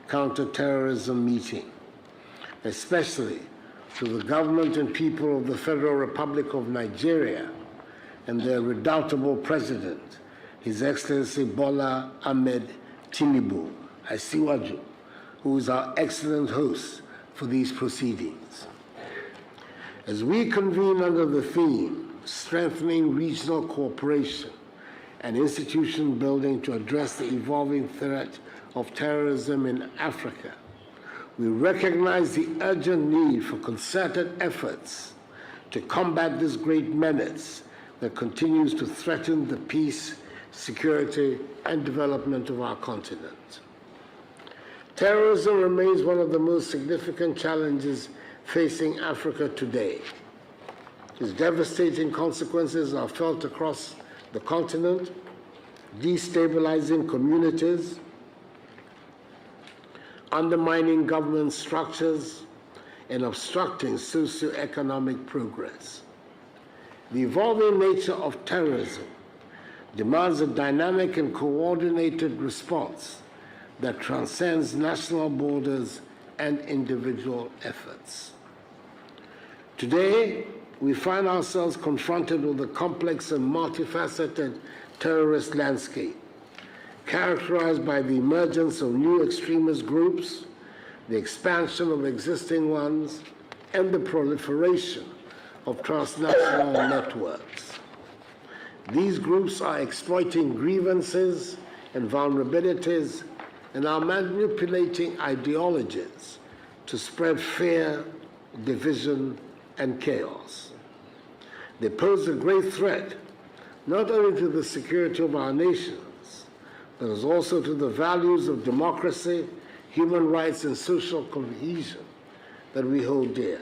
counter-terrorism meeting, especially to the government and people of the Federal Republic of Nigeria and their redoubtable president, His Excellency Bola Ahmed Tinubu Asiwaju, who is our excellent host for these proceedings. As we convene under the theme, Strengthening Regional Cooperation and Institution Building to address the evolving threat of terrorism in Africa, we recognize the urgent need for concerted efforts to combat this great menace that continues to threaten the peace, security, and development of our continent. Terrorism remains one of the most significant challenges facing Africa today. Its devastating consequences are felt across the continent, destabilizing communities, undermining government structures, and obstructing socio-economic progress. The evolving nature of terrorism demands a dynamic and coordinated response that transcends national borders and individual efforts. Today, we find ourselves confronted with a complex and multifaceted terrorist landscape, characterized by the emergence of new extremist groups, the expansion of existing ones, and the proliferation of transnational networks. These groups are exploiting grievances and vulnerabilities and are manipulating ideologies to spread fear, division, and chaos. They pose a great threat not only to the security of our nations, but also to the values of democracy, human rights, and social cohesion that we hold dear.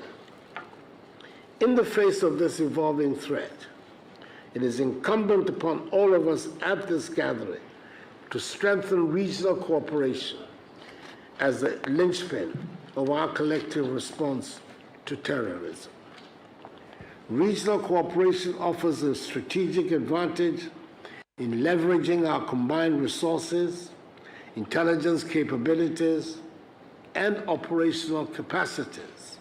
In the face of this evolving threat, it is incumbent upon all of us at this gathering to strengthen regional cooperation as the linchpin of our collective response to terrorism. Regional cooperation offers a strategic advantage in leveraging our combined resources, intelligence capabilities, and operational capacities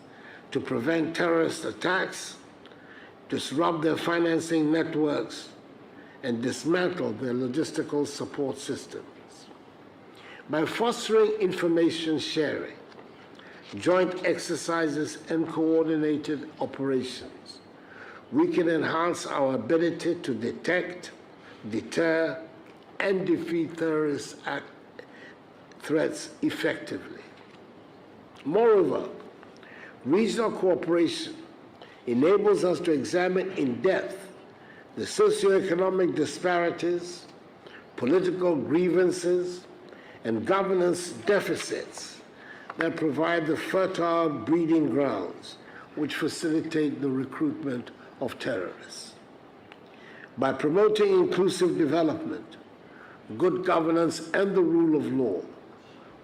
to prevent terrorist attacks, disrupt their financing networks, and dismantle their logistical support systems. By fostering information sharing, joint exercises, and coordinated operations, we can enhance our ability to detect, deter, and defeat terrorist threats effectively. Moreover, regional cooperation enables us to examine in depth the socioeconomic disparities, political grievances, and governance deficits that provide the fertile breeding grounds which facilitate the recruitment of terrorists. By promoting inclusive development, good governance, and the rule of law,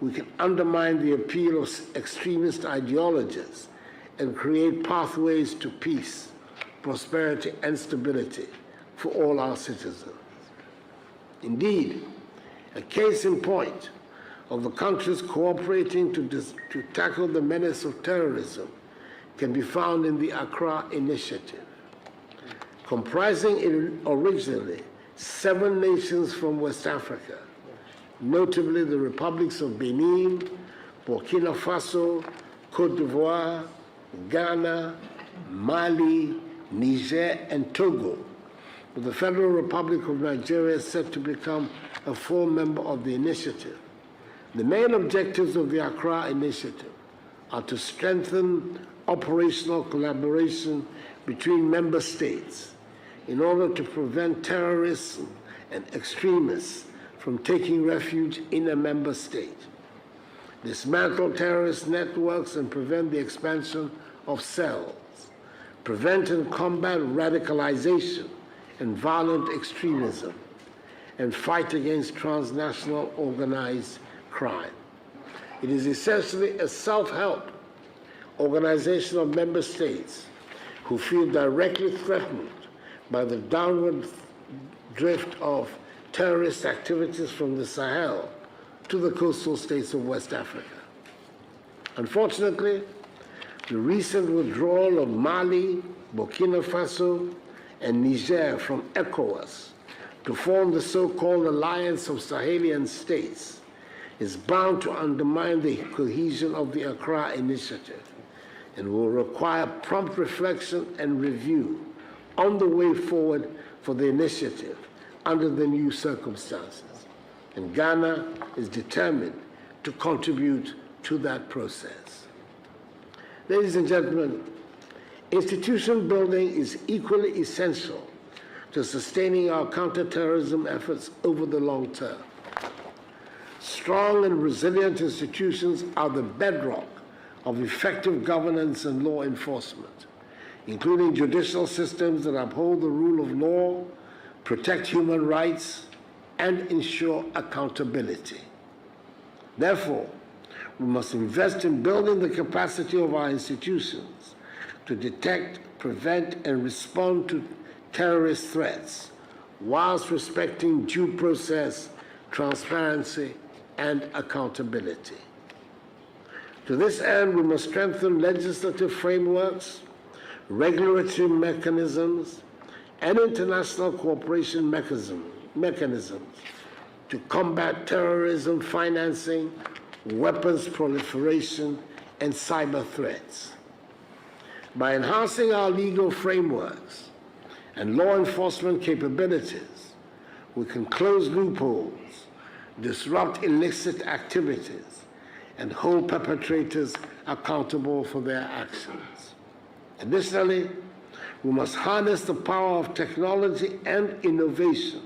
we can undermine the appeal of extremist ideologies and create pathways to peace, prosperity, and stability for all our citizens. Indeed, a case in point of the countries cooperating to tackle the menace of terrorism can be found in the Accra Initiative, comprising originally 7 nations from West Africa, notably the republics of Benin, Burkina Faso, Cote d'Ivoire, Ghana, Mali, Niger, and Togo, with the Federal Republic of Nigeria set to become a full member of the initiative. The main objectives of the Accra Initiative are to strengthen operational collaboration between member states in order to prevent terrorists and extremists from taking refuge in a member state, dismantle terrorist networks and prevent the expansion of cells, prevent and combat radicalization and violent extremism, and fight against transnational organized crime. It is essentially a self-help organization of member states who feel directly threatened by the downward drift of terrorist activities from the Sahel to the coastal states of West Africa. Unfortunately, the recent withdrawal of Mali, Burkina Faso, and Niger from ECOWAS to form the so-called Alliance of Sahelian States is bound to undermine the cohesion of the Accra Initiative and will require prompt reflection and review on the way forward for the initiative under the new circumstances. And Ghana is determined to contribute to that process. Ladies and gentlemen, institution building is equally essential to sustaining our counterterrorism efforts over the long term. Strong and resilient institutions are the bedrock of effective governance and law enforcement, including judicial systems that uphold the rule of law, protect human rights, and ensure accountability. Therefore, we must invest in building the capacity of our institutions to detect, prevent, and respond to terrorist threats, whilst respecting due process, transparency, and accountability. To this end, we must strengthen legislative frameworks, regulatory mechanisms, and international cooperation mechanisms to combat terrorism financing, weapons proliferation, and cyber threats. By enhancing our legal frameworks and law enforcement capabilities, we can close loopholes, disrupt illicit activities, and hold perpetrators accountable for their actions. Additionally, we must harness the power of technology and innovation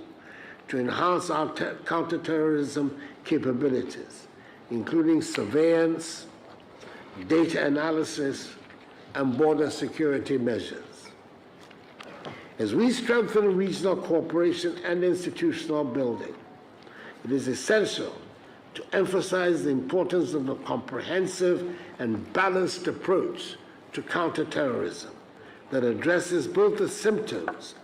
to enhance our counterterrorism capabilities, including surveillance, data analysis, and border security measures. As we strengthen regional cooperation and institutional building, it is essential to emphasize the importance of a comprehensive and balanced approach to counterterrorism that addresses both the symptoms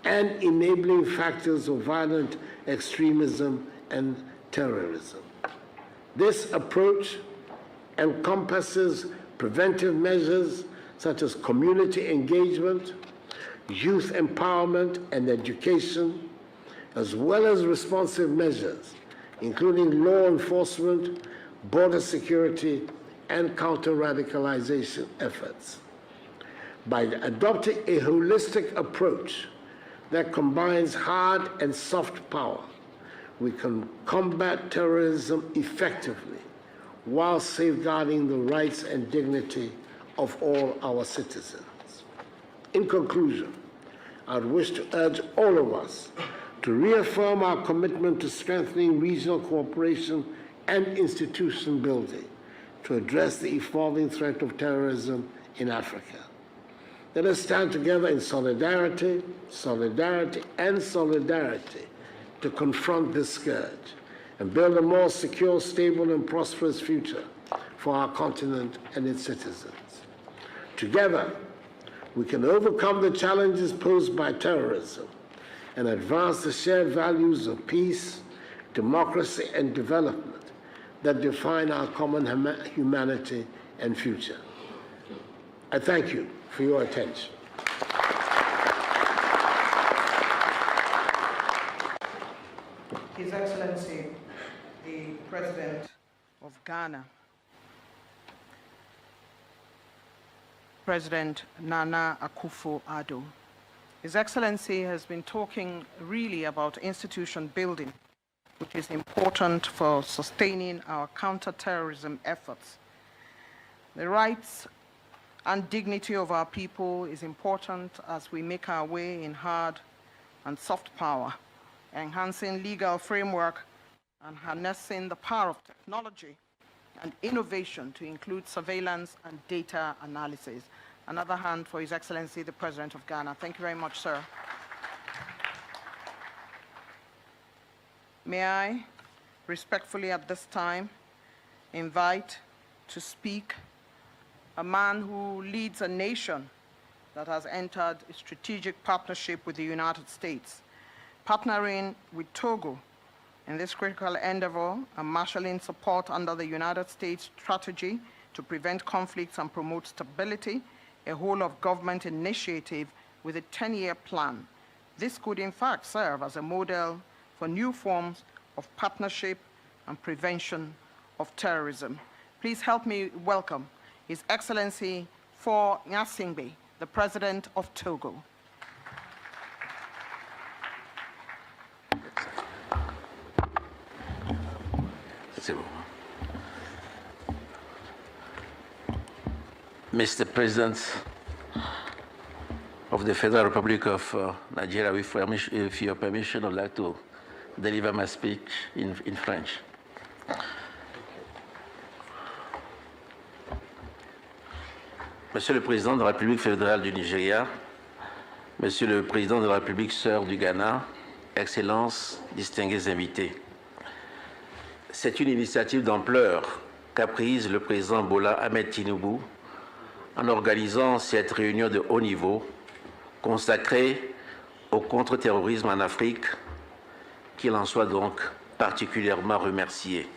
and enabling factors of violent extremism and terrorism. This approach encompasses preventive measures such as community engagement, youth empowerment and education, as well as responsive measures, including law enforcement, border security, and counter-radicalization efforts. By adopting a holistic approach that combines hard and soft power, we can combat terrorism effectively while safeguarding the rights and dignity of all our citizens. In conclusion, I would wish to urge all of us to reaffirm our commitment to strengthening regional cooperation and institution building to address the evolving threat of terrorism in Africa. Let us stand together in solidarity, and solidarity to confront this scourge and build a more secure, stable, and prosperous future for our continent and its citizens. Together, we can overcome the challenges posed by terrorism and advance the shared values of peace, democracy, and development that define our common humanity and future. I thank you for your attention. His Excellency, the President of Ghana, President Nana Akufo-Addo. His Excellency has been talking really about institution building, which is important for sustaining our counterterrorism efforts. The rights and dignity of our people is important as we make our way in hard and soft power, enhancing legal framework and harnessing the power of technology and innovation to include surveillance and data analysis. Another hand for His Excellency, the President of Ghana. Thank you very much, sir. May I respectfully at this time invite to speak a man who leads a nation that has entered a strategic partnership with the United States, partnering with Togo In this critical endeavor, I'm marshalling support under the United States strategy to prevent conflicts and promote stability, a whole-of-government initiative with a 10-year plan. This could, in fact, serve as a model for new forms of partnership and prevention of terrorism. Please help me welcome His Excellency Faure Gnassingbé, the President of Togo. Mr. President of the Federal Republic of Nigeria, with your permission, I'd like to deliver my speech in French. Monsieur le Président de la République fédérale du Nigeria, Monsieur le Président de la République sœur du Ghana, Excellences, distingués invités, c'est une initiative d'ampleur qu'a prise le président Bola Ahmed Tinubu en organisant cette réunion de haut niveau consacrée au contre-terrorisme en Afrique, qu'il en soit donc particulièrement remercié.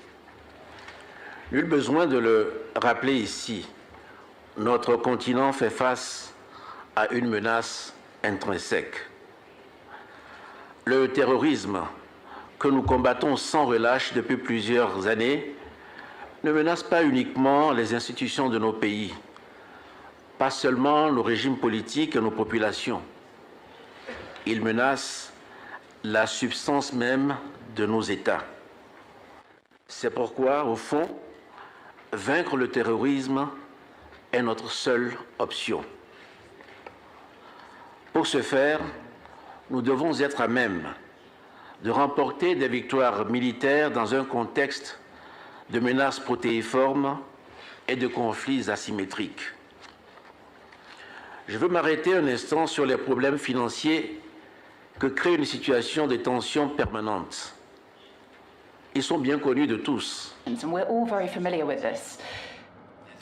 Nul besoin de le rappeler ici, notre continent fait face à une menace intrinsèque. Le terrorisme que nous combattons sans relâche depuis plusieurs années ne menace pas uniquement les institutions de nos pays, pas seulement nos régimes politiques et nos populations. Il menace la substance même de nos États. C'est pourquoi, au fond, vaincre le terrorisme est notre seule option. Pour ce faire, nous devons être à même de remporter des victoires militaires dans un contexte de menaces protéiformes et de conflits asymétriques. Je veux m'arrêter un instant sur les problèmes financiers que crée une situation de tension permanente. Ils sont bien connus de tous. And we're all very familiar with this,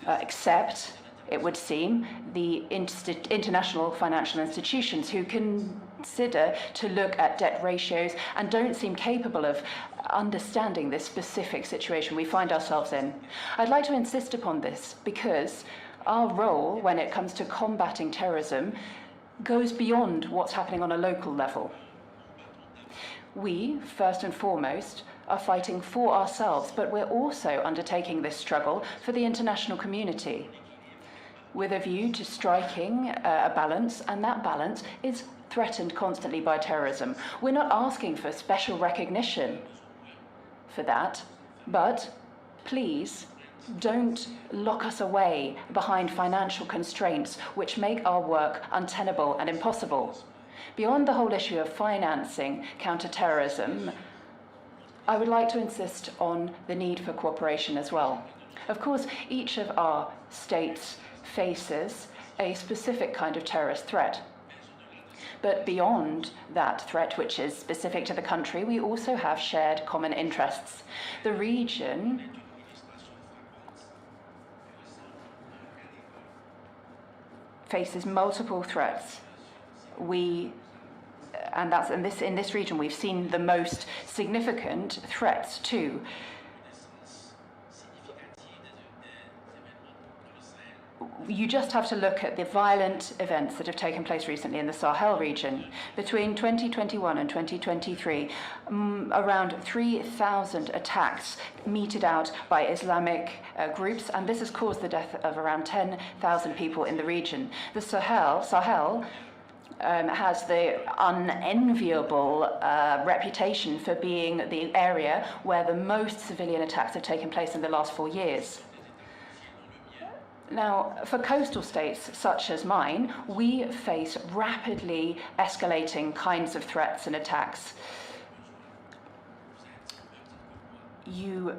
except, it would seem, the international financial institutions who consider to look at debt ratios and don't seem capable of understanding this specific situation we find ourselves in. I'd like to insist upon this because our role when it comes to combating terrorism goes beyond what's happening on a local level. We, first and foremost, are fighting for ourselves, but we're also undertaking this struggle for the international community with a view to striking a balance, and that balance is threatened constantly by terrorism. We're not asking for special recognition for that, but please don't lock us away behind financial constraints which make our work untenable and impossible. Beyond the whole issue of financing counter-terrorism, I would like to insist on the need for cooperation as well. Of course, each of our states faces a specific kind of terrorist threat. But beyond that threat, which is specific to the country, we also have shared common interests. The region faces multiple threats. In this region, we've seen the most significant threats too. You just have to look at the violent events that have taken place recently in the Sahel region. Between 2021 and 2023, around 3,000 attacks meted out by Islamic groups, and this has caused the death of around 10,000 people in the region. The Sahel has the unenviable reputation for being the area where the most civilian attacks have taken place in the last 4 years. Now, for coastal states such as mine, we face rapidly escalating kinds of threats and attacks. You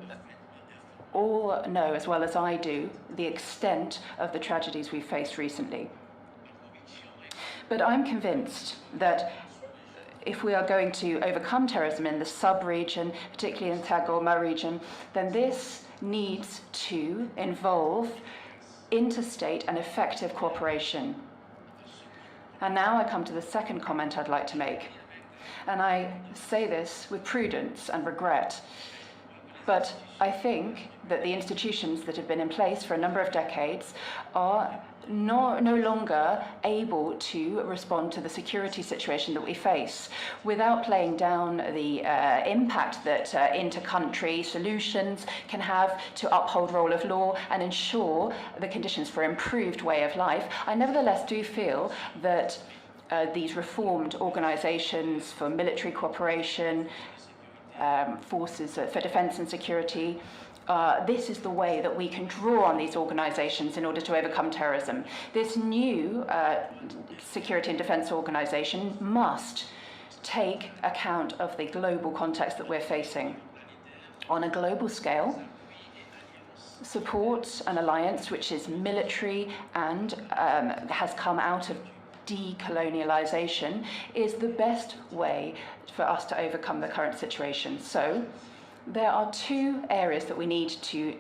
all know, as well as I do, the extent of the tragedies we've faced recently. But I'm convinced that if we are going to overcome terrorism in the sub-region, particularly in the Tagoma region, then this needs to involve interstate and effective cooperation. And now I come to the second comment I'd like to make. And I say this with prudence and regret. But I think that the institutions that have been in place for a number of decades are no longer able to respond to the security situation that we face without playing down the impact that inter-country solutions can have to uphold rule of law and ensure the conditions for improved way of life. I nevertheless do feel that these reformed organizations for military cooperation, forces for defense and security, this is the way that we can draw on these organizations in order to overcome terrorism. This new security and defense organization must take account of the global context that we're facing. On a global scale, supports an alliance which is military and has come out of decolonialization is the best way for us to overcome the current situation. So there are two areas that we need to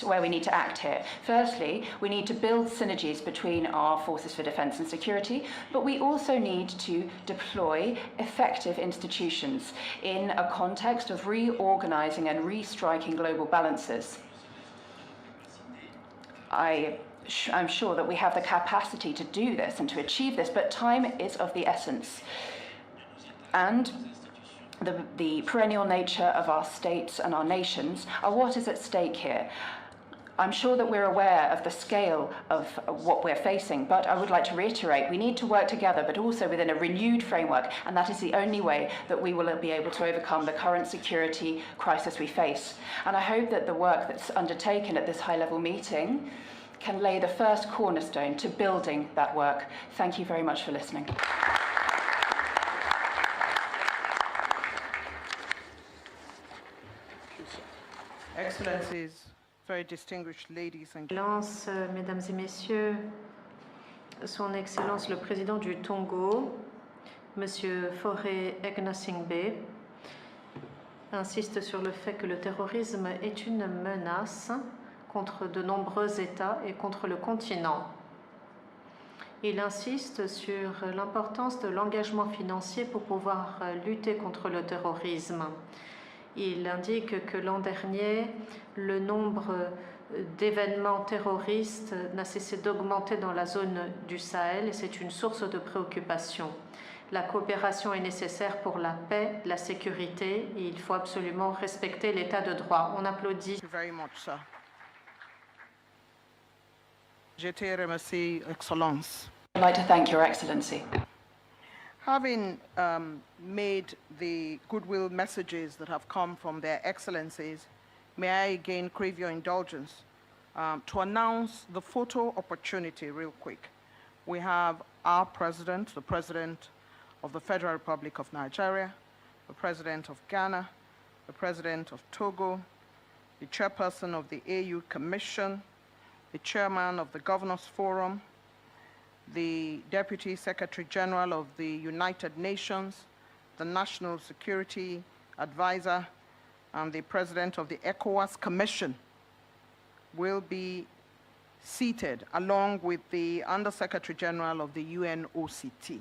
where we need to act here. Firstly, we need to build synergies between our forces for defense and security, but we also need to deploy effective institutions in a context of reorganizing and restriking global balances. I'm sure that we have the capacity to do this and to achieve this, but time is of the essence. And the perennial nature of our states and our nations are what is at stake here. I'm sure that we're aware of the scale of what we're facing, but I would like to reiterate, we need to work together, but also within a renewed framework, and that is the only way that we will be able to overcome the current security crisis we face. And I hope that the work that's undertaken at this high-level meeting can lay the first cornerstone to building that work. Thank you very much for listening. Excellencies, very distinguished ladies and Excellences, Mesdames et Messieurs, Son Excellence le Président du Togo, Monsieur Faure Egnosingbe, insiste sur le fait que le terrorisme est une menace contre de nombreux États et contre le continent. Il insiste sur l'importance de l'engagement financier pour pouvoir lutter contre le terrorisme. Il indique que l'an dernier, le nombre d'événements terroristes n'a cessé d'augmenter dans la zone du Sahel et c'est une source de préoccupation. La coopération est nécessaire pour la paix, la sécurité et il faut absolument respecter l'état de droit. On applaudit. Thank you very much, sir. Je te remercie, Excellence. I'd like to thank Your Excellency. Having made the goodwill messages that have come from their excellencies, may I again crave your indulgence to announce the photo opportunity real quick. We have our president, the president of the Federal Republic of Nigeria, the president of Ghana, the president of Togo, the chairperson of the AU Commission, the chairman of the Governors Forum, the Deputy Secretary General of the United Nations, the National Security Advisor, and the President of the ECOWAS Commission will be seated along with the Under-Secretary General of the UNOCT.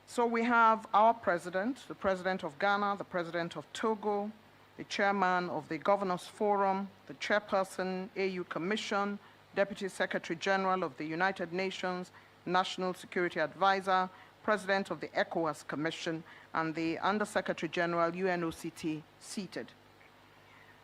So we have our President, the President of Ghana, the President of Togo, the Chairman of the Governors Forum, the Chairperson, AU Commission, Deputy Secretary General of the United Nations, National Security Advisor, President of the ECOWAS Commission, and the Under-Secretary General, UNOCT, seated.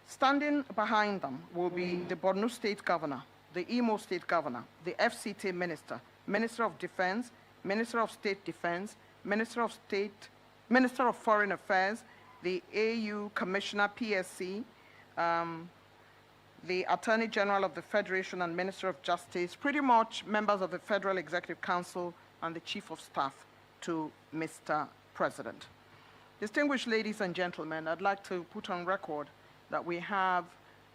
Standing behind them will be the Borno State Governor, the Imo State Governor, the FCT Minister, Minister of Defense, Minister of State Defense, Minister of Foreign Affairs, the AU Commissioner, PSC, the Attorney General of the Federation and Minister of Justice, pretty much members of the Federal Executive Council and the Chief of Staff to Mr. President. Distinguished ladies and gentlemen, I'd like to put on record that we have,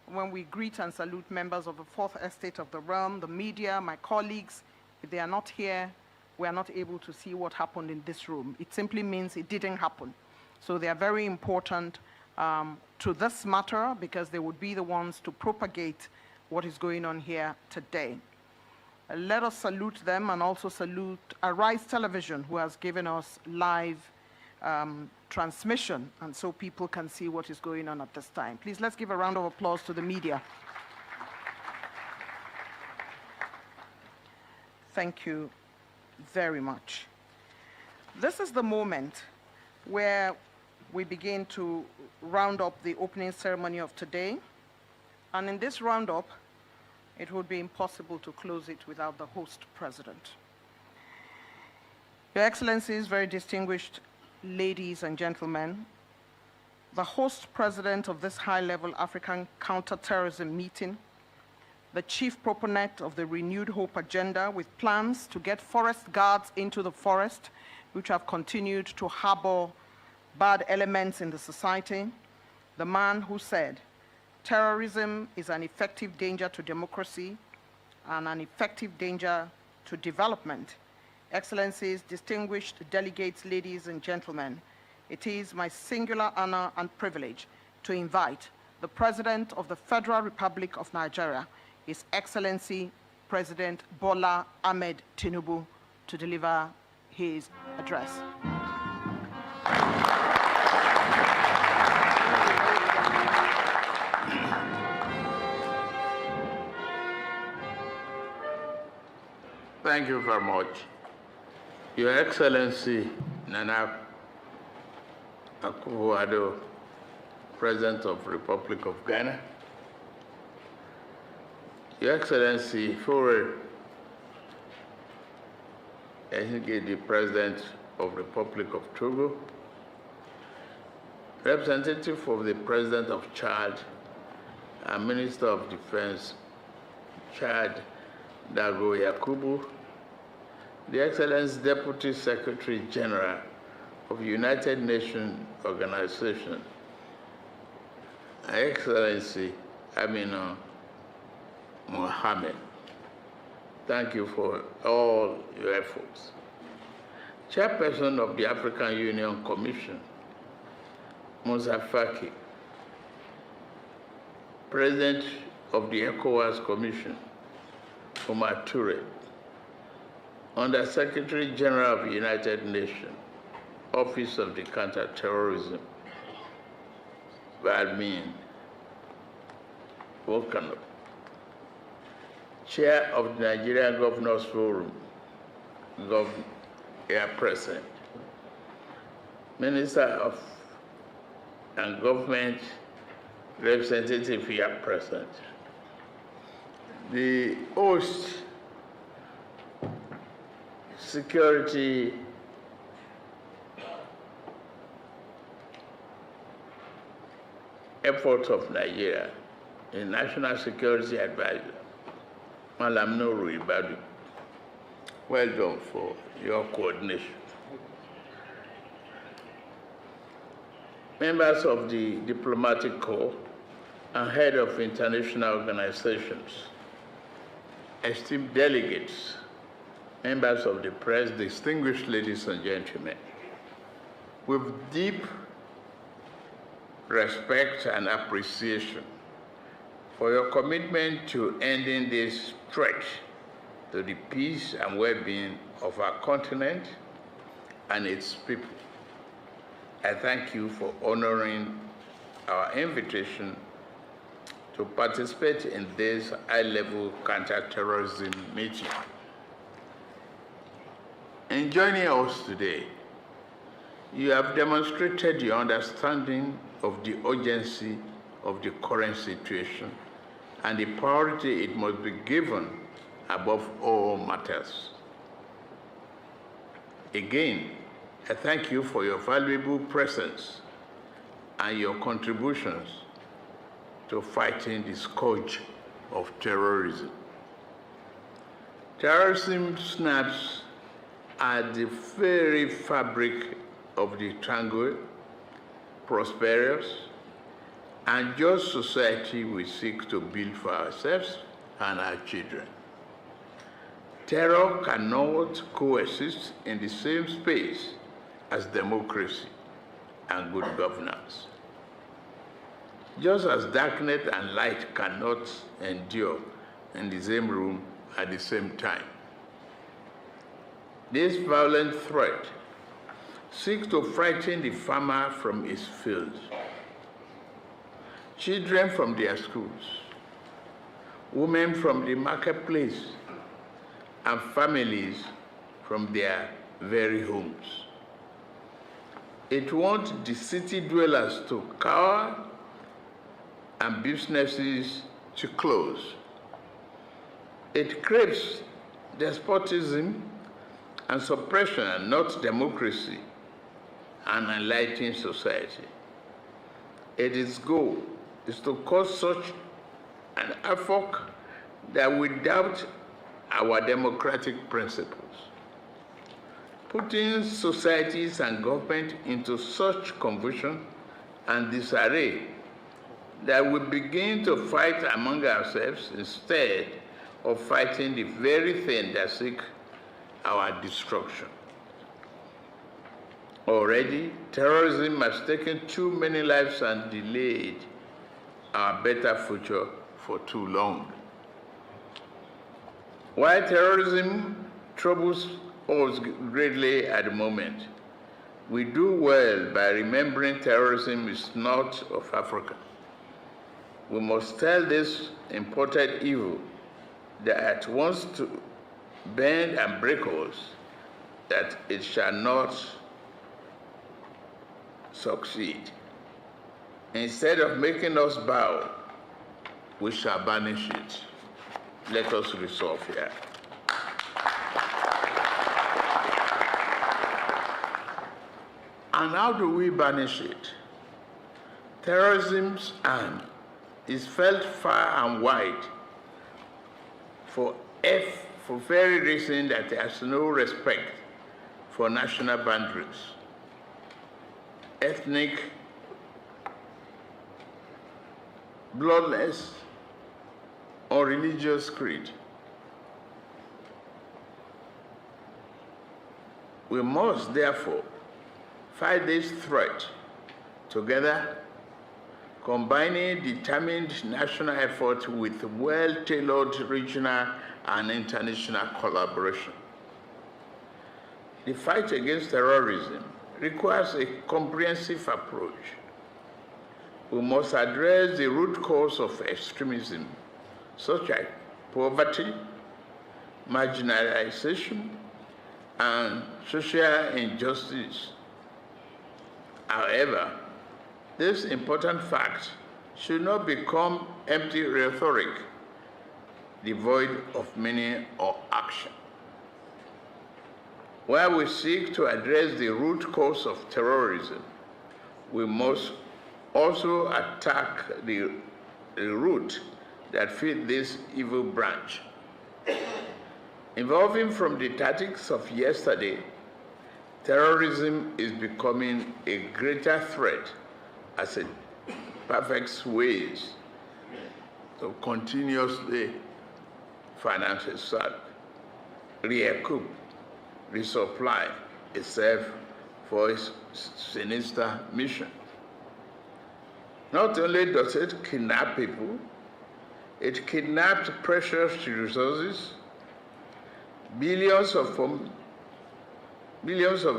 when we greet and salute members of the Fourth Estate of the realm, the media, my colleagues, if they are not here, we are not able to see what happened in this room. It simply means it didn't happen. So they are very important to this matter because they would be the ones to propagate what is going on here today. Let us salute them and also salute Arise Television, who has given us live transmission, and so people can see what is going on at this time. Please, let's give a round of applause to the media. Thank you very much. This is the moment where we begin to round up the opening ceremony of today. And in this roundup, it would be impossible to close it without the host president. Your Excellencies, very distinguished ladies and gentlemen, the host president of this high-level African counterterrorism meeting, the chief proponent of the Renewed Hope agenda with plans to get forest guards into the forest, which have continued to harbor bad elements in the society, the man who said, terrorism is an effective danger to democracy and an effective danger to development. Excellencies, distinguished delegates, ladies and gentlemen, it is my singular honor and privilege to invite the President of the Federal Republic of Nigeria, His Excellency President Bola Ahmed Tinubu, to deliver his address. Thank you very much. Your Excellency Nana Akufo-Addo, President of the Republic of Ghana, Your Excellency Faure Egnasingbe, the President of the Republic of Togo, representative of the President of Chad and Minister of Defense, Chad Dago Yakubu, the Excellency Deputy Secretary General of the United Nations Organization, Excellency Amina Mohammed, thank you for all your efforts. Chairperson of the African Union Commission, Musa Faki, President of the ECOWAS Commission, Omar Toure, Under Secretary General of the United Nations, Office of the Counter-Terrorism, Balmin Volcano, Chair of the Nigerian Governors Forum, here present, Minister of and Government Representative here present, the host security efforts of Nigeria, the National Security Advisor, Malam Noru Ibadu. Well done for your coordination. Members of the Diplomatic Corps and head of international organizations, esteemed delegates, members of the press, distinguished ladies and gentlemen, with deep respect and appreciation for your commitment to ending this threat to the peace and well-being of our continent and its people, I thank you for honoring our invitation to participate in this high-level counter-terrorism meeting. In joining us today, you have demonstrated your understanding of the urgency of the current situation and the priority it must be given above all matters. Again, I thank you for your valuable presence and your contributions to fighting the scourge of terrorism. Terrorism snaps at the very fabric of the tranquil, prosperous, and just society we seek to build for ourselves and our children. Terror cannot coexist in the same space as democracy and good governance. Just as darkness and light cannot endure in the same room at the same time. This violent threat seeks to frighten the farmer from his fields, children from their schools, women from the marketplace, and families from their very homes. It wants the city dwellers to cower and businesses to close. It craves despotism and suppression, not democracy and enlightened society. Its goal is to cause such an havoc that we doubt our democratic principles, putting societies and government into such confusion and disarray that we begin to fight among ourselves instead of fighting the very thing that seeks our destruction. Already, terrorism has taken too many lives and delayed our better future for too long. While terrorism troubles us greatly at the moment, we do well by remembering terrorism is not of Africa. We must tell this imported evil that wants to bend and break us that it shall not succeed. Instead of making us bow, we shall banish it. Let us resolve here. And how do we banish it? Terrorism's arm is felt far and wide for very reason that there's no respect for national boundaries, ethnic, bloodless, or religious creed. We must therefore fight this threat together, combining determined national effort with well-tailored regional and international collaboration. The fight against terrorism requires a comprehensive approach. We must address the root cause of extremism, such as poverty, marginalization, and social injustice. However, this important fact should not become empty rhetoric, devoid of meaning or action. While we seek to address the root cause of terrorism, we must also attack the root that feeds this evil branch. Evolving from the tactics of yesterday, terrorism is becoming a greater threat as it perfects ways to continuously finance itself, recoup, resupply itself for its sinister mission. Not only does it kidnap people, it kidnaps precious resources, billions of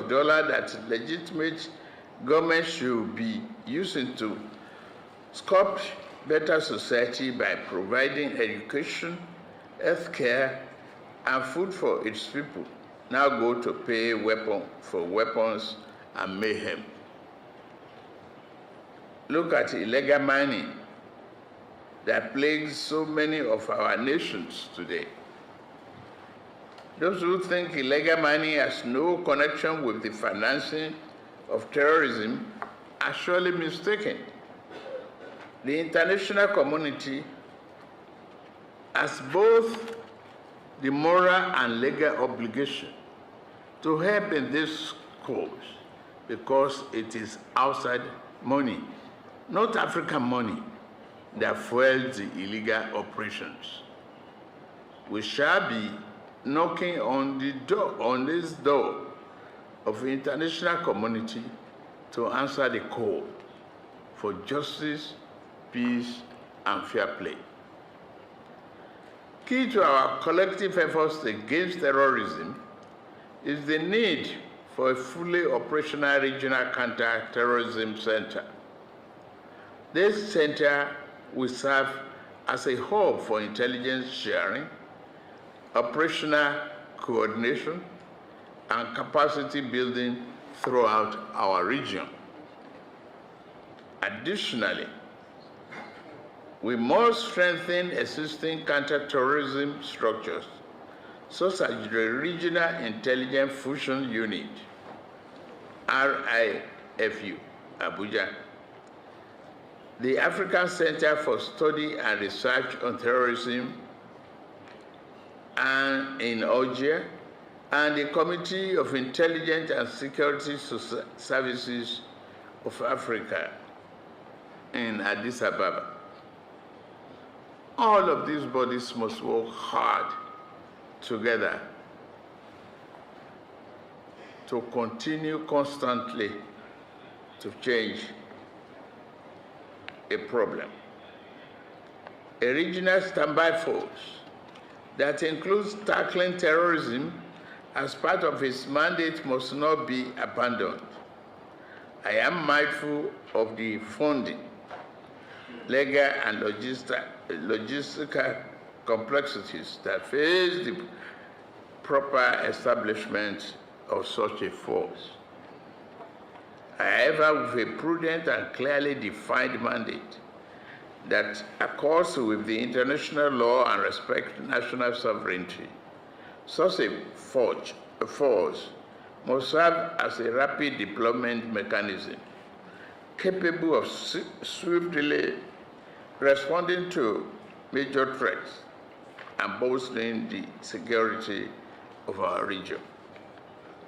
dollars that legitimate government should be using to sculpt better society by providing education, healthcare, and food for its people, now go to pay for weapons and mayhem. Look at illegal mining that plagues so many of our nations today. Those who think illegal mining has no connection with the financing of terrorism are surely mistaken. The international community has both the moral and legal obligation to help in this cause because it is outside money, not African money, that fuels the illegal operations. We shall be knocking on this door of the international community to answer the call for justice, peace, and fair play. Key to our collective efforts against terrorism is the need for a fully operational regional counter-terrorism center. This center will serve as a hub for intelligence sharing, operational coordination, and capacity building throughout our region. Additionally, we must strengthen existing counter-terrorism structures, such as the Regional Intelligence Fusion Unit, RIFU, Abuja, the African Center for Study and Research on Terrorism and in Algiers, and the Committee of Intelligence and Security Services of Africa in Addis Ababa. All of these bodies must work hard together to continue constantly to change a problem. A regional standby force that includes tackling terrorism as part of its mandate must not be abandoned. I am mindful of the funding, legal and logistical complexities that face the proper establishment of such a force. However, with a prudent and clearly defined mandate that accords with the international law and respects national sovereignty, such a force must serve as a rapid deployment mechanism capable of swiftly responding to major threats and bolstering the security of our region.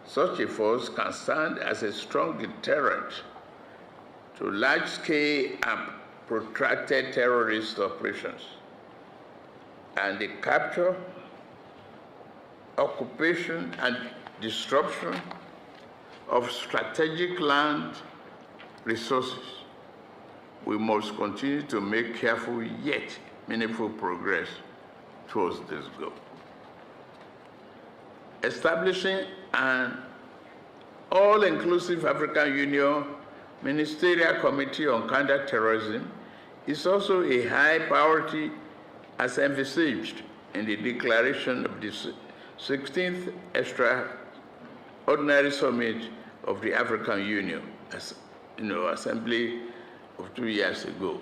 Such a force can stand as a strong deterrent to large-scale and protracted terrorist operations and the capture, occupation, and disruption of strategic land resources. We must continue to make careful yet meaningful progress towards this goal. Establishing an all-inclusive African Union Ministerial Committee on Counter-Terrorism is also a high priority as envisaged in the declaration of the 16th Extraordinary Summit of the African Union, Assembly of 2 years ago.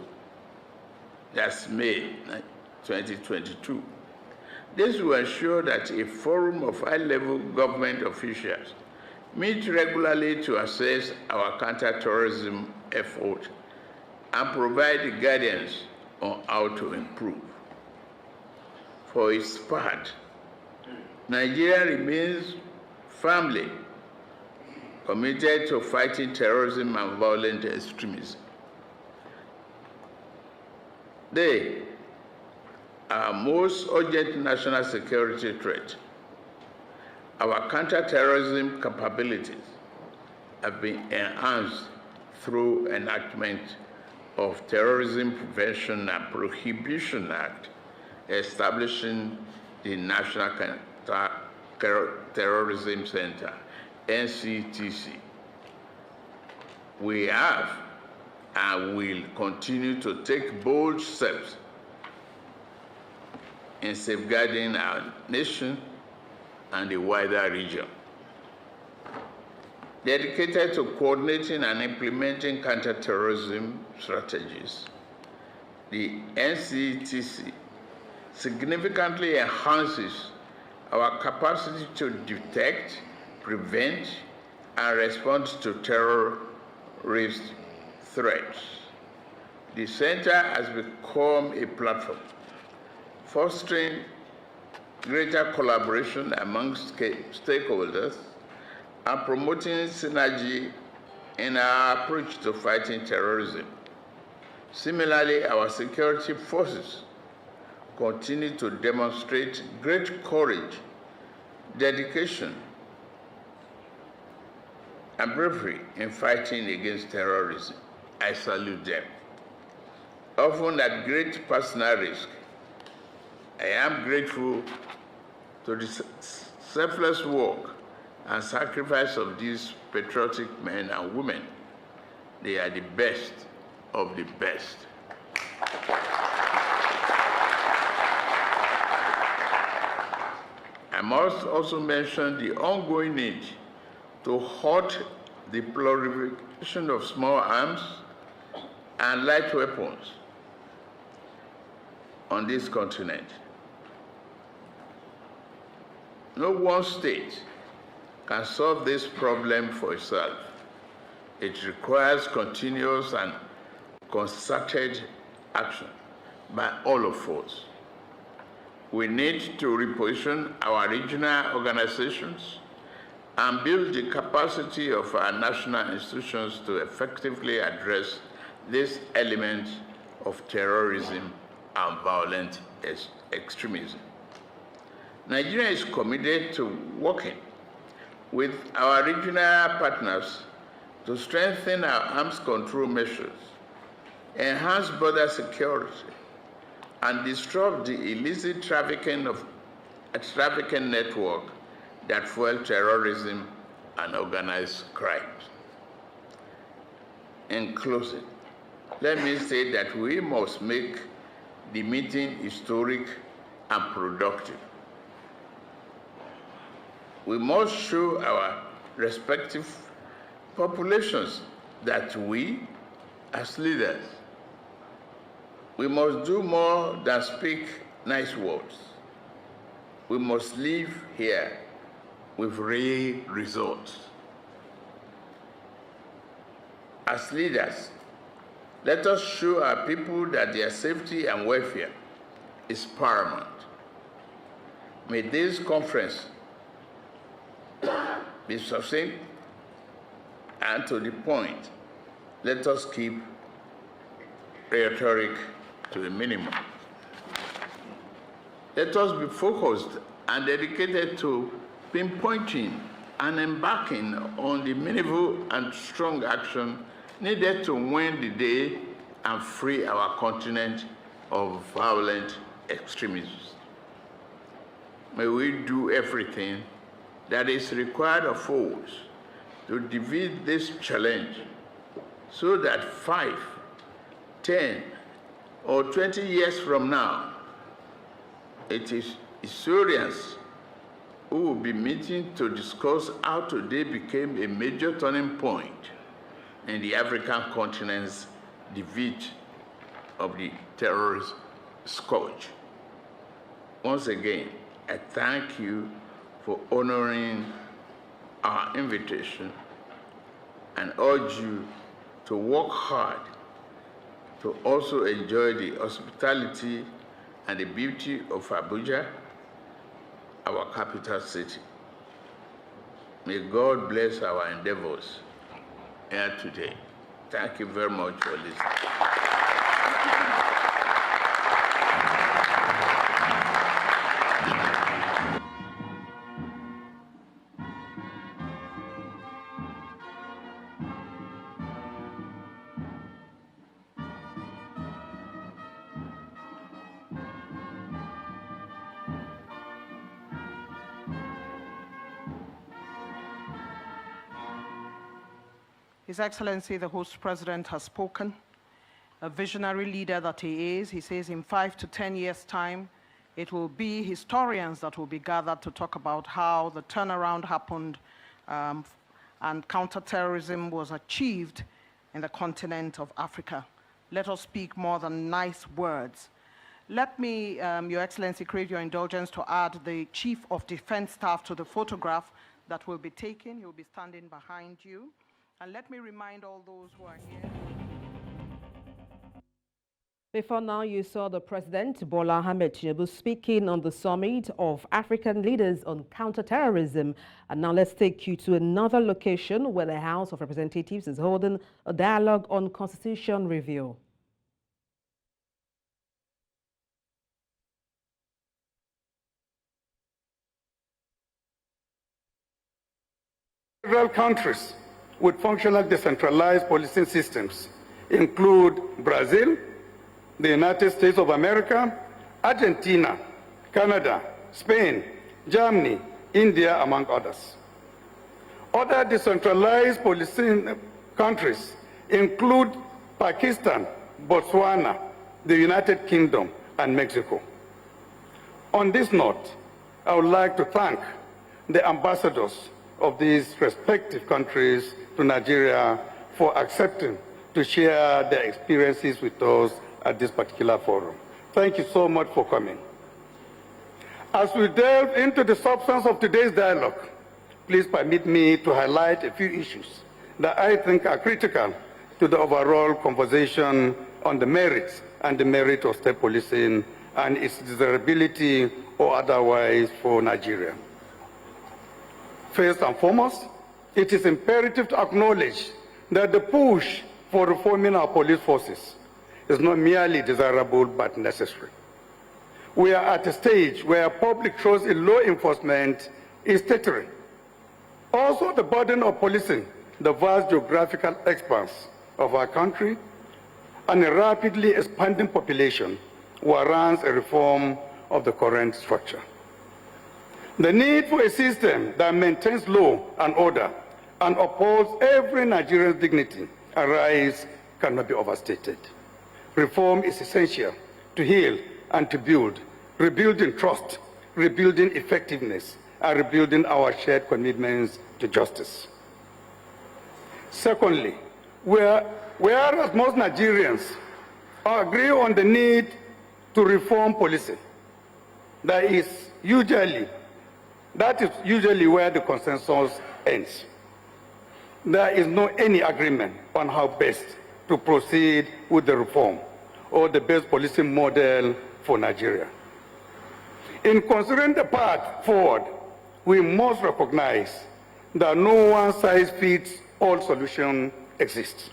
That's May 2022. This will ensure that a forum of high-level government officials meet regularly to assess our counter-terrorism effort and provide guidance on how to improve. For its part, Nigeria remains firmly committed to fighting terrorism and violent extremism. They are our most urgent national security threat. Our counter-terrorism capabilities have been enhanced through enactment of Terrorism Prevention and Prohibition Act, establishing the National Counter-Terrorism Center, NCTC. We have and will continue to take bold steps in safeguarding our nation and the wider region. Dedicated to coordinating and implementing counterterrorism strategies, the NCTC significantly enhances our capacity to detect, prevent, and respond to terrorist threats. The center has become a platform fostering greater collaboration amongst stakeholders and promoting synergy in our approach to fighting terrorism. Similarly, our security forces continue to demonstrate great courage, dedication, and bravery in fighting against terrorism. I salute them. Often at great personal risk, I am grateful to the selfless work and sacrifice of these patriotic men and women. They are the best of the best. I must also mention the ongoing need to halt the proliferation of small arms and light weapons on this continent. No one state can solve this problem for itself. It requires continuous and concerted action by all of us. We need to reposition our regional organizations and build the capacity of our national institutions to effectively address this element of terrorism and violent extremism. Nigeria is committed to working with our regional partners to strengthen our arms control measures, enhance border security, and disrupt the illicit trafficking network that fuel terrorism and organized crimes. In closing, let me say that we must make the meeting historic and productive. We must show our respective populations that we, as leaders, we must do more than speak nice words. We must live here with real results. As leaders, let us show our people that their safety and welfare is paramount. May this conference be succinct and to the point. Let us keep rhetoric to a minimum. Let us be focused and dedicated to pinpointing and embarking on the meaningful and strong action needed to win the day and free our continent of violent extremism. May we do everything that is required of us to defeat this challenge so that 5, 10, or 20 years from now, it is historians who will be meeting to discuss how today became a major turning point in the African continent's defeat of the terrorist scourge. Once again, I thank you for honoring our invitation and urge you to work hard to also enjoy the hospitality and the beauty of Abuja, our capital city. May God bless our endeavors here today. Thank you very much for listening. His Excellency, the host president, has spoken. A visionary leader that he is, he says in 5 to 10 years' time, it will be historians that will be gathered to talk about how the turnaround happened and counterterrorism was achieved in the continent of Africa. Let us speak more than nice words. Let me, Your Excellency, crave your indulgence to add the Chief of Defense Staff to the photograph that will be taken. He will be standing behind you. And let me remind all those who are here. Before now, you saw the President, Bola Ahmed Tinubu, speaking on the Summit of African Leaders on Counterterrorism. And now let's take you to another location where the House of Representatives is holding a dialogue on constitution review. Several countries with functional decentralized policing systems include Brazil, the United States of America, Argentina, Canada, Spain, Germany, India, among others. Other decentralized policing countries include Pakistan, Botswana, the United Kingdom, and Mexico. On this note, I would like to thank the ambassadors of these respective countries to Nigeria for accepting to share their experiences with us at this particular forum. Thank you so much for coming. As we delve into the substance of today's dialogue, please permit me to highlight a few issues that I think are critical to the overall conversation on the merits and the merit of state policing and its desirability or otherwise for Nigeria. First and foremost, it is imperative to acknowledge that the push for reforming our police forces is not merely desirable but necessary. We are at a stage where public trust in law enforcement is teetering. Also, the burden of policing the vast geographical expanse of our country and a rapidly expanding population warrants a reform of the current structure. The need for a system that maintains law and order and upholds every Nigerian's dignity and rights cannot be overstated. Reform is essential to heal and to build, rebuilding trust, rebuilding effectiveness, and rebuilding our shared commitments to justice. Secondly, whereas most Nigerians agree on the need to reform policing, that is usually where the consensus ends. There is no any agreement on how best to proceed with the reform or the best policing model for Nigeria. In considering the path forward, we must recognize that no one-size-fits-all solution exists.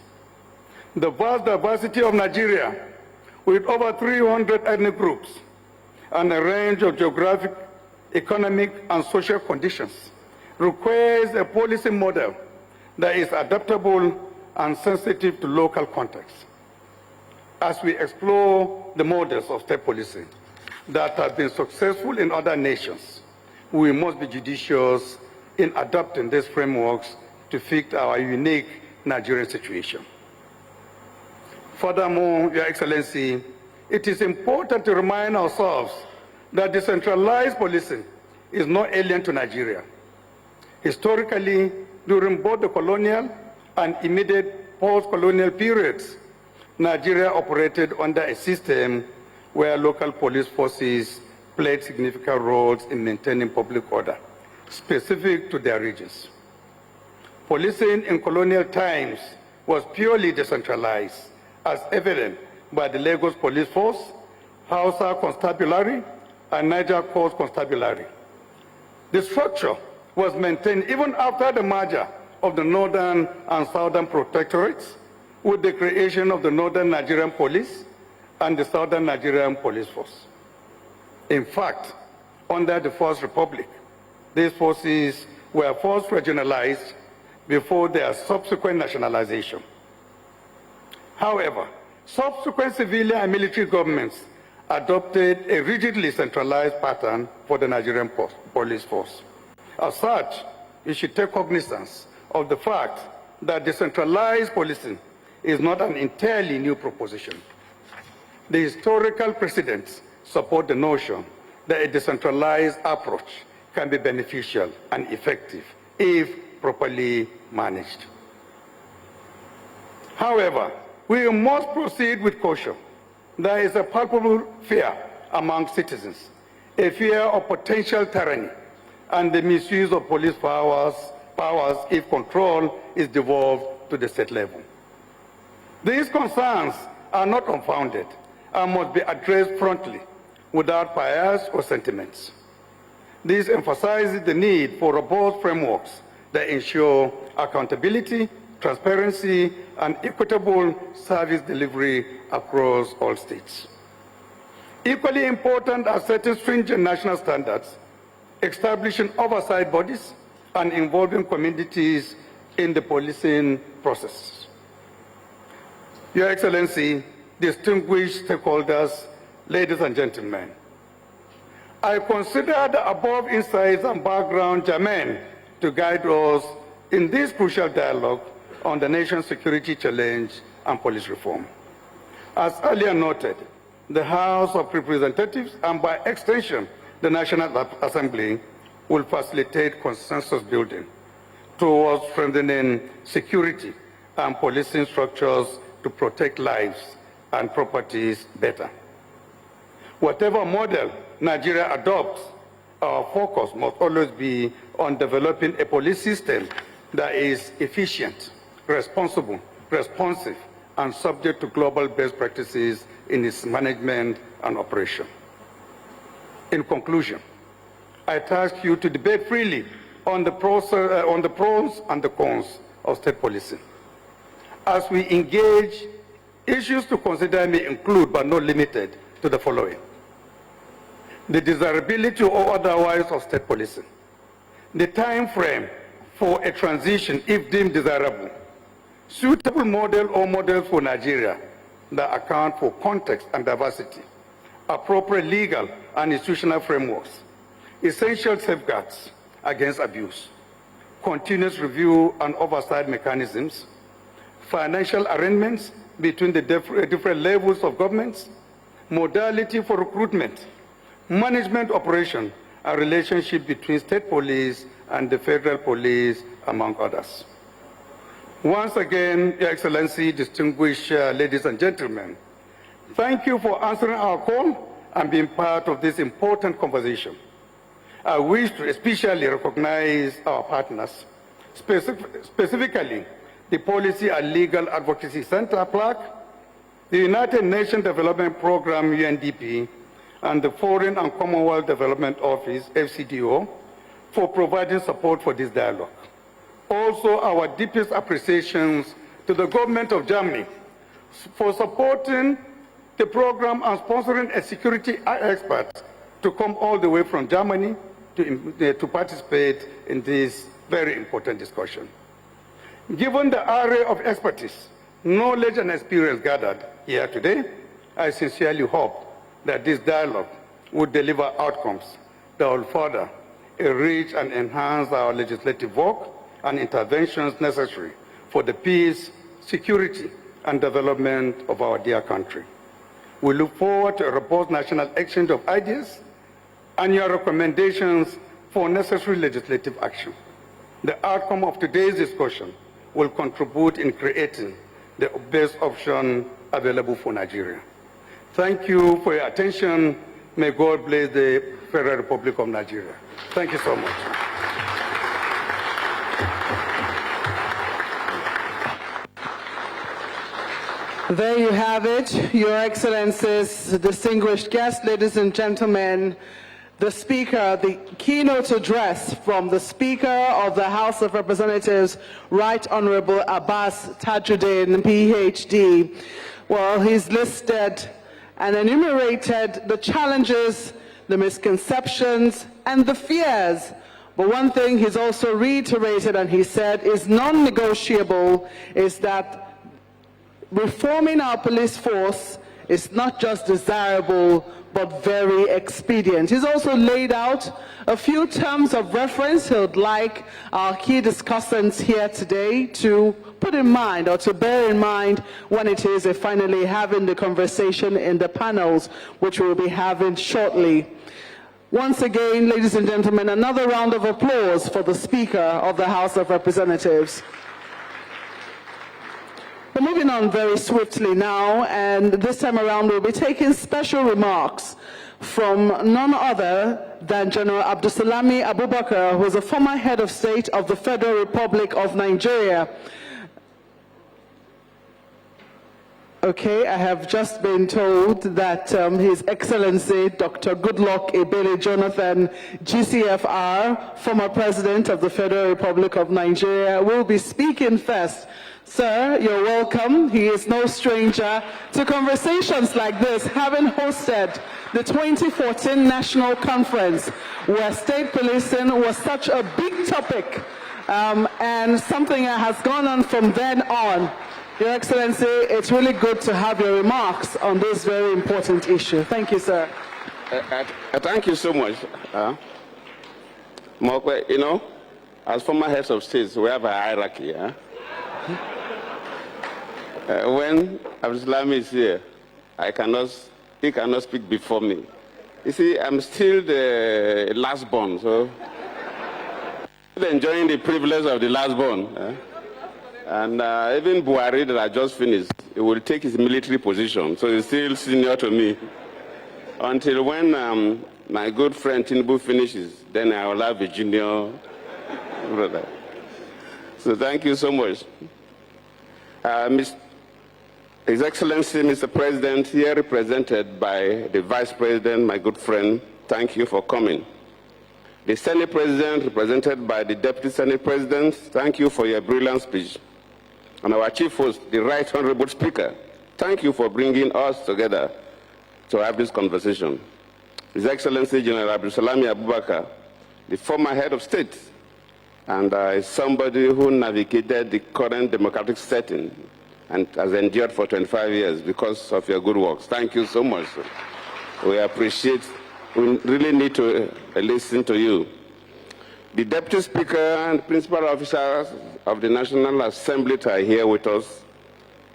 The vast diversity of Nigeria, with over 300 ethnic groups and a range of geographic, economic, and social conditions, requires a policy model that is adaptable and sensitive to local contexts. As we explore the models of state policing that have been successful in other nations, we must be judicious in adopting these frameworks to fit our unique Nigerian situation. Furthermore, Your Excellency, it is important to remind ourselves that decentralized policing is not alien to Nigeria. Historically, during both the colonial and immediate post-colonial periods, Nigeria operated under a system where local police forces played significant roles in maintaining public order, specific to their regions. Policing in colonial times was purely decentralized, as evident by the Lagos Police Force, Hausa Constabulary, and Niger Coast Constabulary. The structure was maintained even after the merger of the Northern and Southern Protectorates with the creation of the Northern Nigerian Police and the Southern Nigerian Police Force. In fact, under the First Republic, these forces were first regionalized before their subsequent nationalization. However, subsequent civilian and military governments adopted a rigidly centralized pattern for the Nigerian police force. As such, you should take cognizance of the fact that decentralized policing is not an entirely new proposition. The historical precedents support the notion that a decentralized approach can be beneficial and effective if properly managed. However, we must proceed with caution. There is a palpable fear among citizens, a fear of potential tyranny and the misuse of police powers if control is devolved to the state level. These concerns are not unfounded and must be addressed promptly without bias or sentiments. This emphasizes the need for robust frameworks that ensure accountability, transparency, and equitable service delivery across all states. Equally important are setting stringent national standards, establishing oversight bodies, and involving communities in the policing process. Your Excellency, distinguished stakeholders, ladies and gentlemen, I consider the above insights and background germane to guide us in this crucial dialogue on the nation's security challenge and police reform. As earlier noted, the House of Representatives, and by extension, the National Assembly, will facilitate consensus building towards strengthening security and policing structures to protect lives and properties better. Whatever model Nigeria adopts, our focus must always be on developing a police system that is efficient, responsible, responsive, and subject to global best practices in its management and operation. In conclusion, I task you to debate freely on the pros and the cons of state policing. As we engage, issues to consider may include, but not limited to, the following: the desirability or otherwise of state policing, the time frame for a transition if deemed desirable, suitable model or models for Nigeria that account for context and diversity, appropriate legal and institutional frameworks, essential safeguards against abuse, continuous review and oversight mechanisms, financial arrangements between the different levels of governments, modality for recruitment, management operation, and relationship between state police and the federal police, among others. Once again, Your Excellency, distinguished ladies and gentlemen, thank you for answering our call and being part of this important conversation. I wish to especially recognize our partners, specifically the Policy and Legal Advocacy Center, PLAC, the United Nations Development Program, UNDP, and the Foreign and Commonwealth Development Office, FCDO, for providing support for this dialogue. Also, our deepest appreciations to the government of Germany for supporting the program and sponsoring a security expert to come all the way from Germany to participate in this very important discussion. Given the array of expertise, knowledge, and experience gathered here today, I sincerely hope that this dialogue would deliver outcomes that will further enrich and enhance our legislative work and interventions necessary for the peace, security, and development of our dear country. We look forward to a robust national exchange of ideas and your recommendations for necessary legislative action. The outcome of today's discussion will contribute in creating the best option available for Nigeria. Thank you for your attention. May God bless the Federal Republic of Nigeria. Thank you so much. There you have it, Your Excellencies, distinguished guests, ladies and gentlemen. The Speaker, the keynote address from the Speaker of the House of Representatives, Right Honorable Abbas Tajuddin, PhD. Well, he's listed and enumerated the challenges, the misconceptions, and the fears. But one thing he's also reiterated and he said is non-negotiable is that reforming our police force is not just desirable, but very expedient. He's also laid out a few terms of reference he would like our key discussants here today to put in mind or to bear in mind when it is finally having the conversation in the panels, which we'll be having shortly. Once again, ladies and gentlemen, another round of applause for the Speaker of the House of Representatives. We're moving on very swiftly now, and this time around we'll be taking special remarks from none other than General Abdulsalami Abubakar, who is a former head of state of the Federal Republic of Nigeria. Okay, I have just been told that His Excellency Dr. Goodluck Ebele Jonathan, GCFR, former President of the Federal Republic of Nigeria, will be speaking first. Sir, you're welcome. He is no stranger to conversations like this, having hosted the 2014 National Conference, where state policing was such a big topic and something that has gone on from then on. Your Excellency, it's really good to have your remarks on this very important issue. Thank you, sir. Thank you so much. Mokwe, you know, as former heads of states, we have a hierarchy. When Abdulsalam is here, he cannot speak before me. You see, I'm still the last born, so enjoying the privilege of the last born. And even Buhari that I just finished, he will take his military position, so he's still senior to me. Until when my good friend Tinubu finishes, then I will have a junior brother. So thank you so much. His Excellency, Mr. President, here represented by the Vice President, my good friend, thank you for coming. The Senate President, represented by the Deputy Senate President, thank you for your brilliant speech. And our Chief Host, the Right Honorable Speaker, thank you for bringing us together to have this conversation. His Excellency General Abdulsalami Abubakar, the former head of state, and is somebody who navigated the current democratic setting and has endured for 25 years because of your good works. Thank you so much. We appreciate, we really need to listen to you. The Deputy Speaker and Principal Officers of the National Assembly are here with us,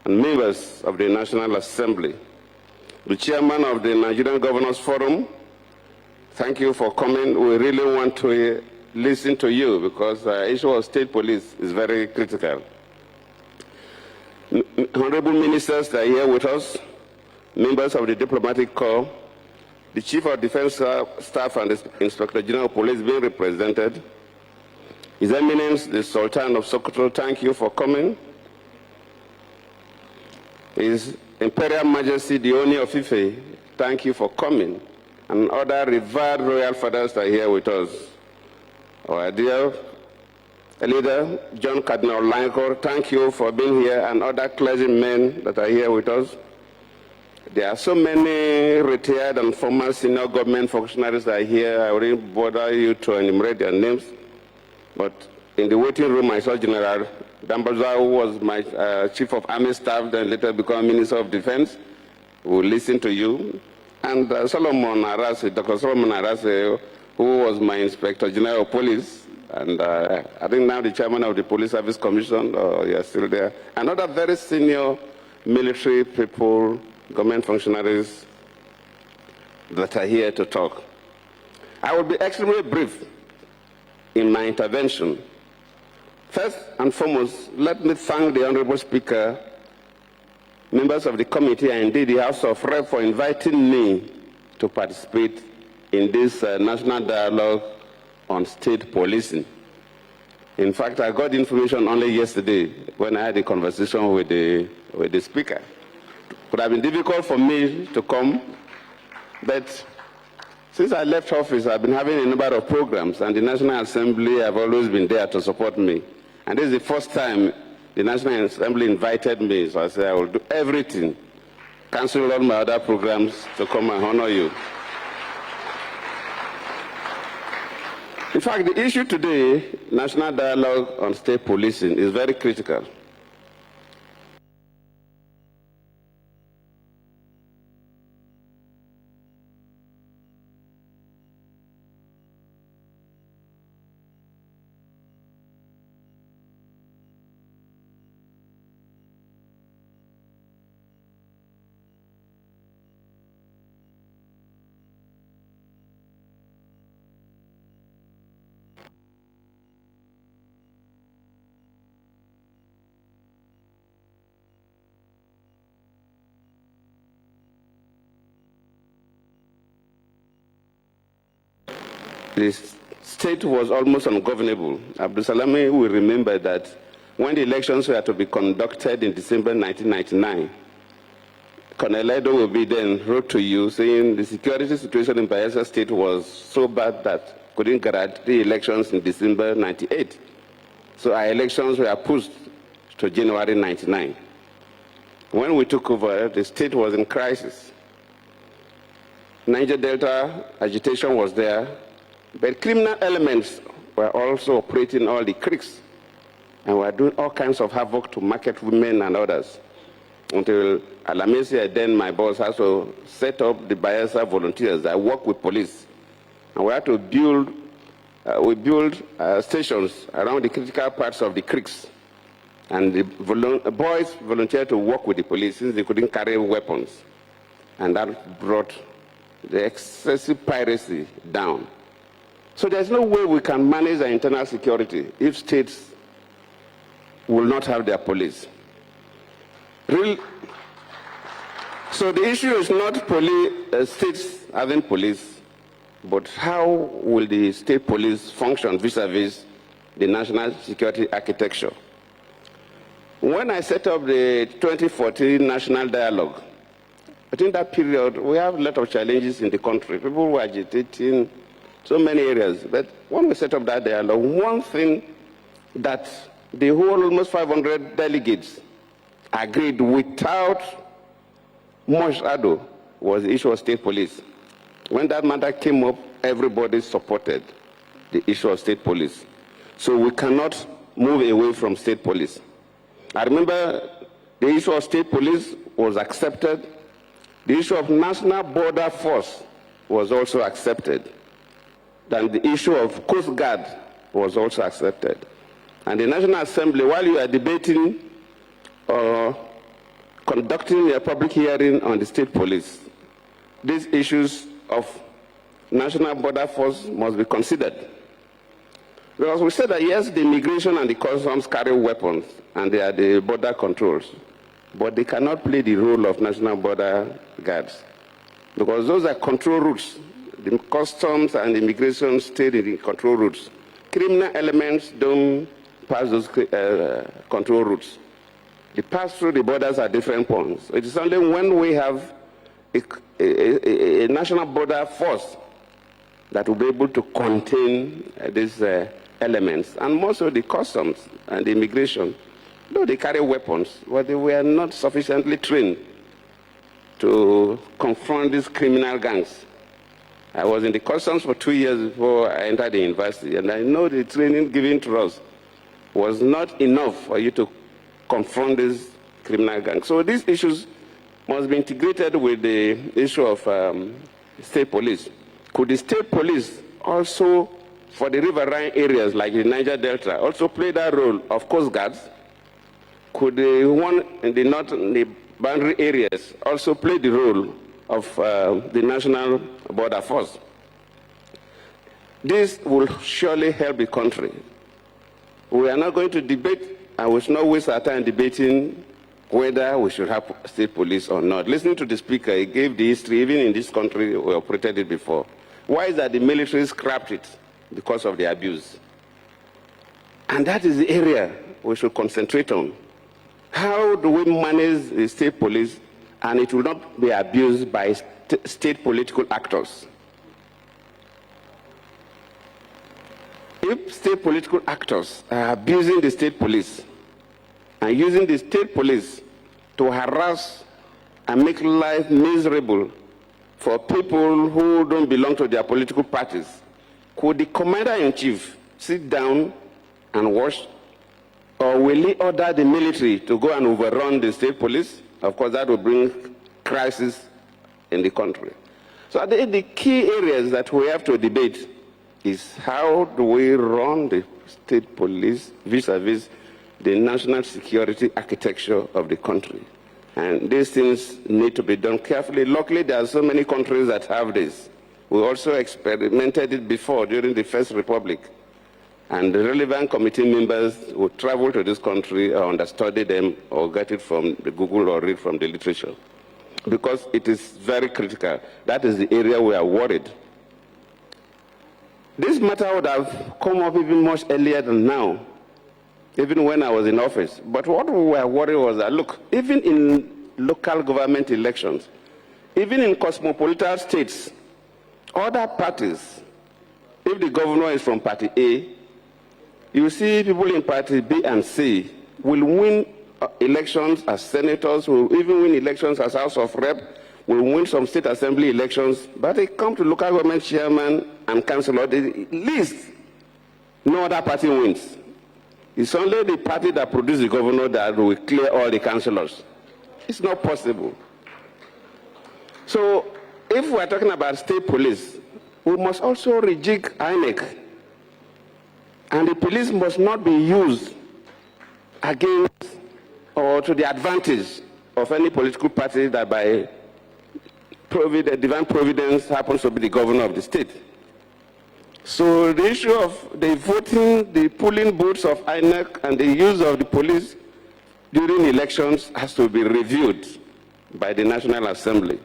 and members of the National Assembly. The Chairman of the Nigerian Governors Forum, thank you for coming. We really want to listen to you because the issue of state police is very critical. Honorable ministers that are here with us, members of the diplomatic corps, the Chief of Defense Staff and the Inspector General of Police being represented, His Eminence, the Sultan of Sokoto, thank you for coming. His Imperial Majesty, the Oni of Ife, thank you for coming. And other revered royal fathers that are here with us. Our dear leader, John Cardinal Lancor, thank you for being here, and other clergymen that are here with us. There are so many retired and former senior government functionaries that are here. I wouldn't bother you to enumerate their names. But in the waiting room, I saw General Dambaza, who was my Chief of Army Staff, then later became Minister of Defense, who will listen to you. And Solomon Arase, Dr. Solomon Arase, who was my Inspector General of Police. And I think now the Chairman of the Police Service Commission, you're still there. And other very senior military people, government functionaries that are here to talk. I will be extremely brief in my intervention. First and foremost, let me thank the Honorable Speaker, members of the committee, and indeed the House of Rep for inviting me to participate in this national dialogue on state policing. In fact, I got information only yesterday when I had a conversation with the Speaker. It would have been difficult for me to come, but since I left office, I've been having a number of programs, and the National Assembly have always been there to support me. And this is the first time the National Assembly invited me, so I said I will do everything, cancel all my other programs to come and honor you. In fact, the issue today, national dialogue on state policing, is very critical. The state was almost ungovernable. Abdulsalami will remember that when the elections were to be conducted in December 1999, Colonel Edo will be then wrote to you saying the security situation in Bayelsa State was so bad that couldn't guarantee elections in December 98. So our elections were pushed to January 99. When we took over, the state was in crisis. Niger Delta agitation was there. But criminal elements were also operating all the creeks and were doing all kinds of havoc to market women and others until Alamisi, then my boss, has to set up the Bayelsa volunteers that work with police. And we had to build, stations around the critical parts of the creeks. And the boys volunteered to work with the police since they couldn't carry weapons. And that brought the excessive piracy down. So there's no way we can manage our internal security if states will not have their police. So the issue is not states having police, but how will the state police function vis-a-vis the national security architecture? When I set up the 2014 National Dialogue, I think that period, we have a lot of challenges in the country. People were agitating so many areas. But when we set up that dialogue, one thing that the whole almost 500 delegates agreed without much ado was the issue of state police. When that matter came up, everybody supported the issue of state police. So we cannot move away from state police. I remember the issue of state police was accepted. The issue of national border force was also accepted. Then the issue of Coast Guard was also accepted. And the National Assembly, while you are debating or conducting a public hearing on the state police, these issues of national border force must be considered. Because we said that yes, the immigration and the customs carry weapons and they are the border controls, but they cannot play the role of national border guards because those are control routes. The customs and immigration stay in the control routes. Criminal elements don't pass those control routes. They pass through the borders at different points. It is only when we have a national border force that will be able to contain these elements. And most of the customs and the immigration, though they carry weapons, but they were not sufficiently trained to confront these criminal gangs. I was in the customs for 2 years before I entered the university, and I know the training given to us was not enough for you to confront these criminal gangs. So these issues must be integrated with the issue of state police. Could the state police also, for the riverine areas like the Niger Delta, also play that role of coast guards? Could the one in the boundary areas also play the role of the national border force? This will surely help the country. We are not going to debate, and we should not waste our time debating whether we should have state police or not. Listening to the speaker, he gave the history. Even in this country, we operated it before. Why is that the military scrapped it? Because of the abuse. And that is the area we should concentrate on. How do we manage the state police and it will not be abused by state political actors? If state political actors are abusing the state police and using the state police to harass and make life miserable for people who don't belong to their political parties, could the commander-in-chief sit down and watch, or will he order the military to go and overrun the state police? Of course, that will bring crisis in the country. So the key areas that we have to debate is how do we run the state police vis-a-vis the national security architecture of the country. And these things need to be done carefully. Luckily, there are so many countries that have this. We also experimented it before during the First Republic. And the relevant committee members would travel to this country or understudy them or get it from the Google or read from the literature. Because it is very critical. That is the area we are worried. This matter would have come up even much earlier than now, even when I was in office. But what we were worried was that, look, even in local government elections, even in cosmopolitan states, other parties, if the governor is from party A, you see people in party B and C will win elections as senators, will even win elections as House of Rep, will win some state assembly elections, but they come to local government chairman and councillor, the least no other party wins. It's only the party that produces the governor that will clear all the councillors. It's not possible. So if we're talking about state police, we must also rejig INEC. And the police must not be used against or to the advantage of any political party that by divine providence happens to be the governor of the state. So the issue of the voting, the polling booths of INEC and the use of the police during elections has to be reviewed by the National Assembly.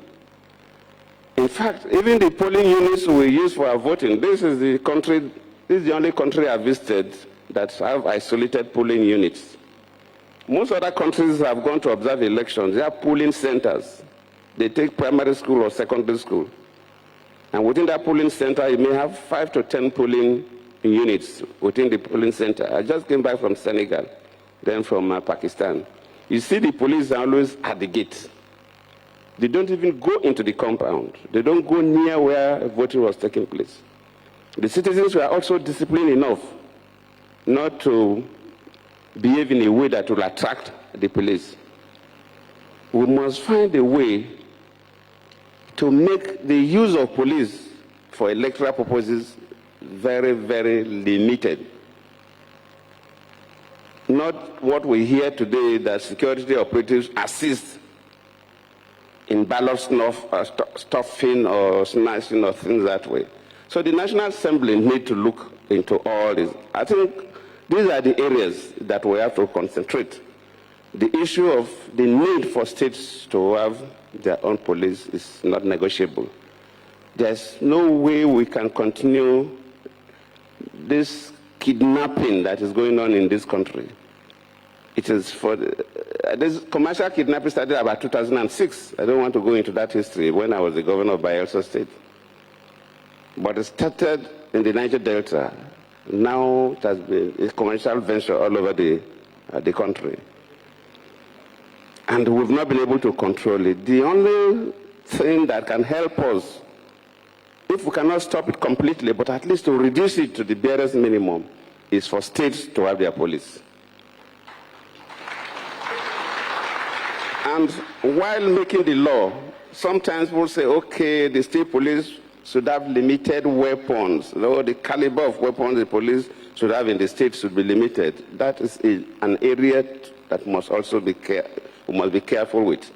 In fact, even the polling units we use for our voting, this is the only country I've visited that have isolated polling units. Most other countries have gone to observe elections. They have polling centers. They take primary school or secondary school. And within that polling center, you may have 5 to 10 polling units within the polling center. I just came back from Senegal, then from Pakistan. You see the police are always at the gate. They don't even go into the compound. They don't go near where voting was taking place. The citizens were also disciplined enough not to behave in a way that will attract the police. We must find a way to make the use of police for electoral purposes very, very limited. Not what we hear today, that security operatives assist in ballot stuffing or snatching or things that way. So the National Assembly need to look into all this. I think these are the areas that we have to concentrate. The issue of the need for states to have their own police is not negotiable. There's no way we can continue this kidnapping that is going on in this country. It is for this commercial kidnapping started about 2006. I don't want to go into that history when I was the governor of Bayelsa State. But it started in the Niger Delta. Now it has been a commercial venture all over the country. And we've not been able to control it. The only thing that can help us, if we cannot stop it completely, but at least to reduce it to the barest minimum, is for states to have their police. And while making the law, sometimes we'll say, okay, the state police should have limited weapons. The caliber of weapons the police should have in the state should be limited. That is an area that must also be we must be careful with.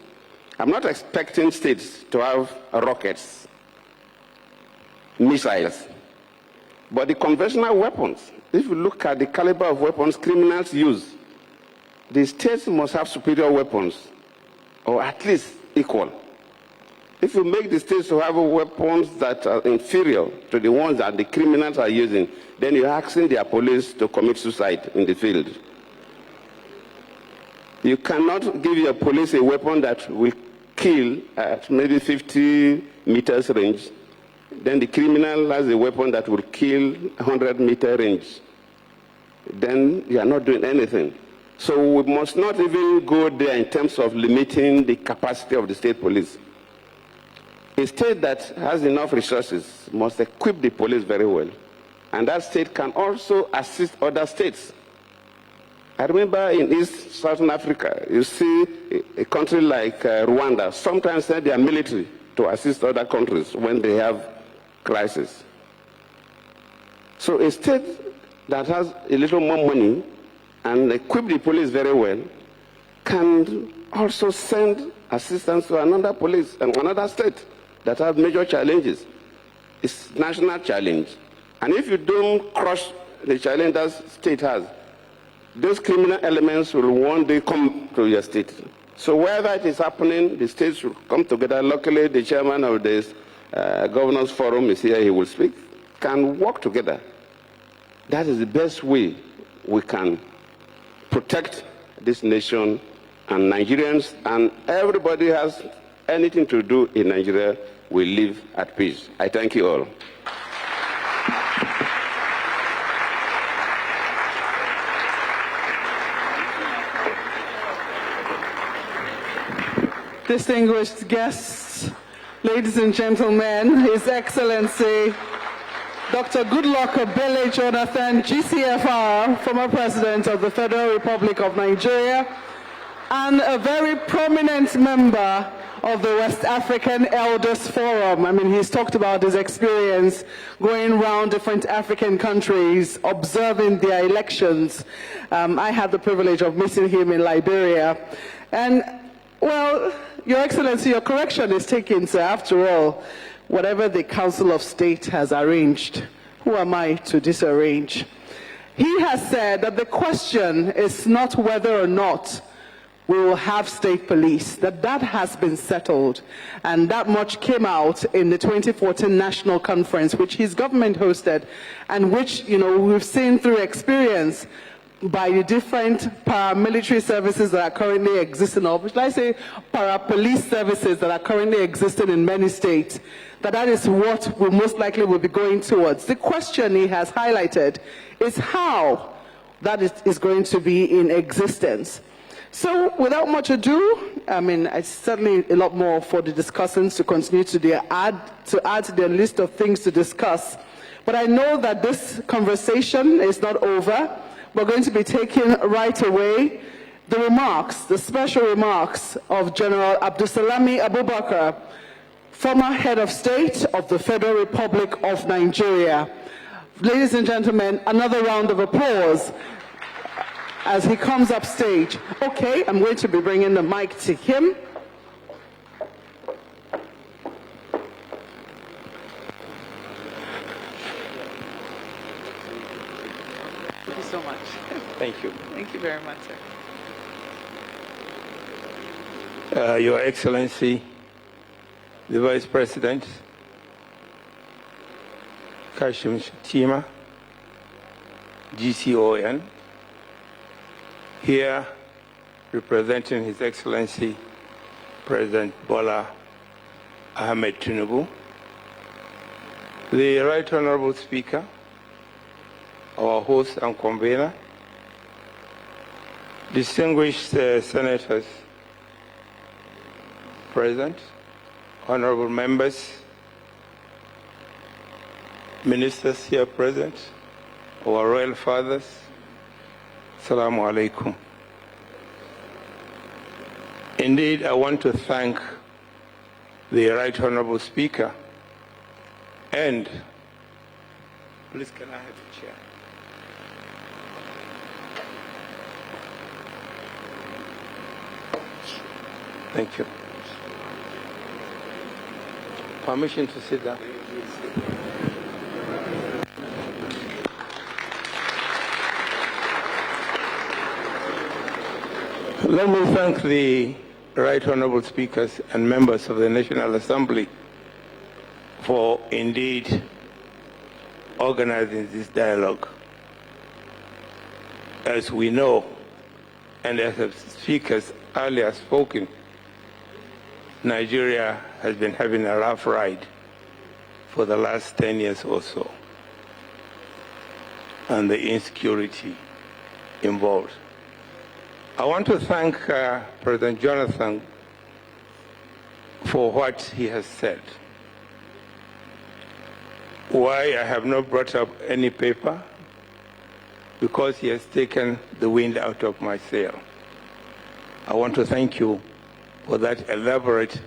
I'm not expecting states to have rockets, missiles, but the conventional weapons, if you look at the caliber of weapons criminals use, the states must have superior weapons, or at least equal. If you make the states to have weapons that are inferior to the ones that the criminals are using, then you're asking their police to commit suicide in the field. You cannot give your police a weapon that will kill at maybe 50 meters range. Then the criminal has a weapon that will kill 100-meter range. Then you are not doing anything. So we must not even go there in terms of limiting the capacity of the state police. A state that has enough resources must equip the police very well. And that state can also assist other states. I remember in East Southern Africa, you see a country like Rwanda sometimes send their military to assist other countries when they have crisis. So a state that has a little more money and equip the police very well can also send assistance to another police and another state that have major challenges. It's a national challenge. And if you don't crush the challenge that state has, those criminal elements will one day come to your state. So wherever it is happening, the states should come together. Luckily, the chairman of this Governors Forum is here, he will speak, can work together. That is the best way we can protect this nation and Nigerians, and everybody has anything to do in Nigeria will live at peace. I thank you all. Distinguished guests, ladies and gentlemen, His Excellency Dr. Goodluck Ebele Jonathan, GCFR, former President of the Federal Republic of Nigeria, and a very prominent member of the West African Elders Forum. I mean, he's talked about his experience going around different African countries, observing their elections. I had the privilege of meeting him in Liberia. And, well, Your Excellency, your correction is taken, sir. After all, whatever the Council of State has arranged, who am I to disarrange? He has said that the question is not whether or not we will have state police, that has been settled. And that much came out in the 2014 National Conference, which his government hosted, and which, you know, we've seen through experience by the different paramilitary services that are currently existing, or should I say para-police services that are currently existing in many states, that is what we most likely will be going towards. The question he has highlighted is how that is going to be in existence. So without much ado, I mean, it's certainly a lot more for the discussants to continue to add to their list of things to discuss. But I know that this conversation is not over. We're going to be taking right away the special remarks of General Abdulsalami Abubakar, former head of state of the Federal Republic of Nigeria. Ladies and gentlemen, another round of applause as he comes up stage. Okay, I'm going to be bringing the mic to him. Thank you so much. Thank you. Thank you very much, sir. Your Excellency, the Vice President, Kashim Shatima, GCON, here representing His Excellency President Bola Ahmed Tinubu, the Right Honorable Speaker, our host and convener, distinguished senators present, honorable members, ministers here present, our royal fathers, Assalamu alaikum. Indeed, I want to thank the Right Honorable Speaker and, please can I have a chair? Thank you. Permission to sit down. Let me thank the Right Honorable Speakers and members of the National Assembly for indeed organizing this dialogue. As we know, and as the speakers earlier spoken, Nigeria has been having a rough ride for the last 10 years or so, and the insecurity involved. I want to thank President Jonathan for what he has said. Why I have not brought up any paper? Because he has taken the wind out of my sail. I want to thank you for that elaborate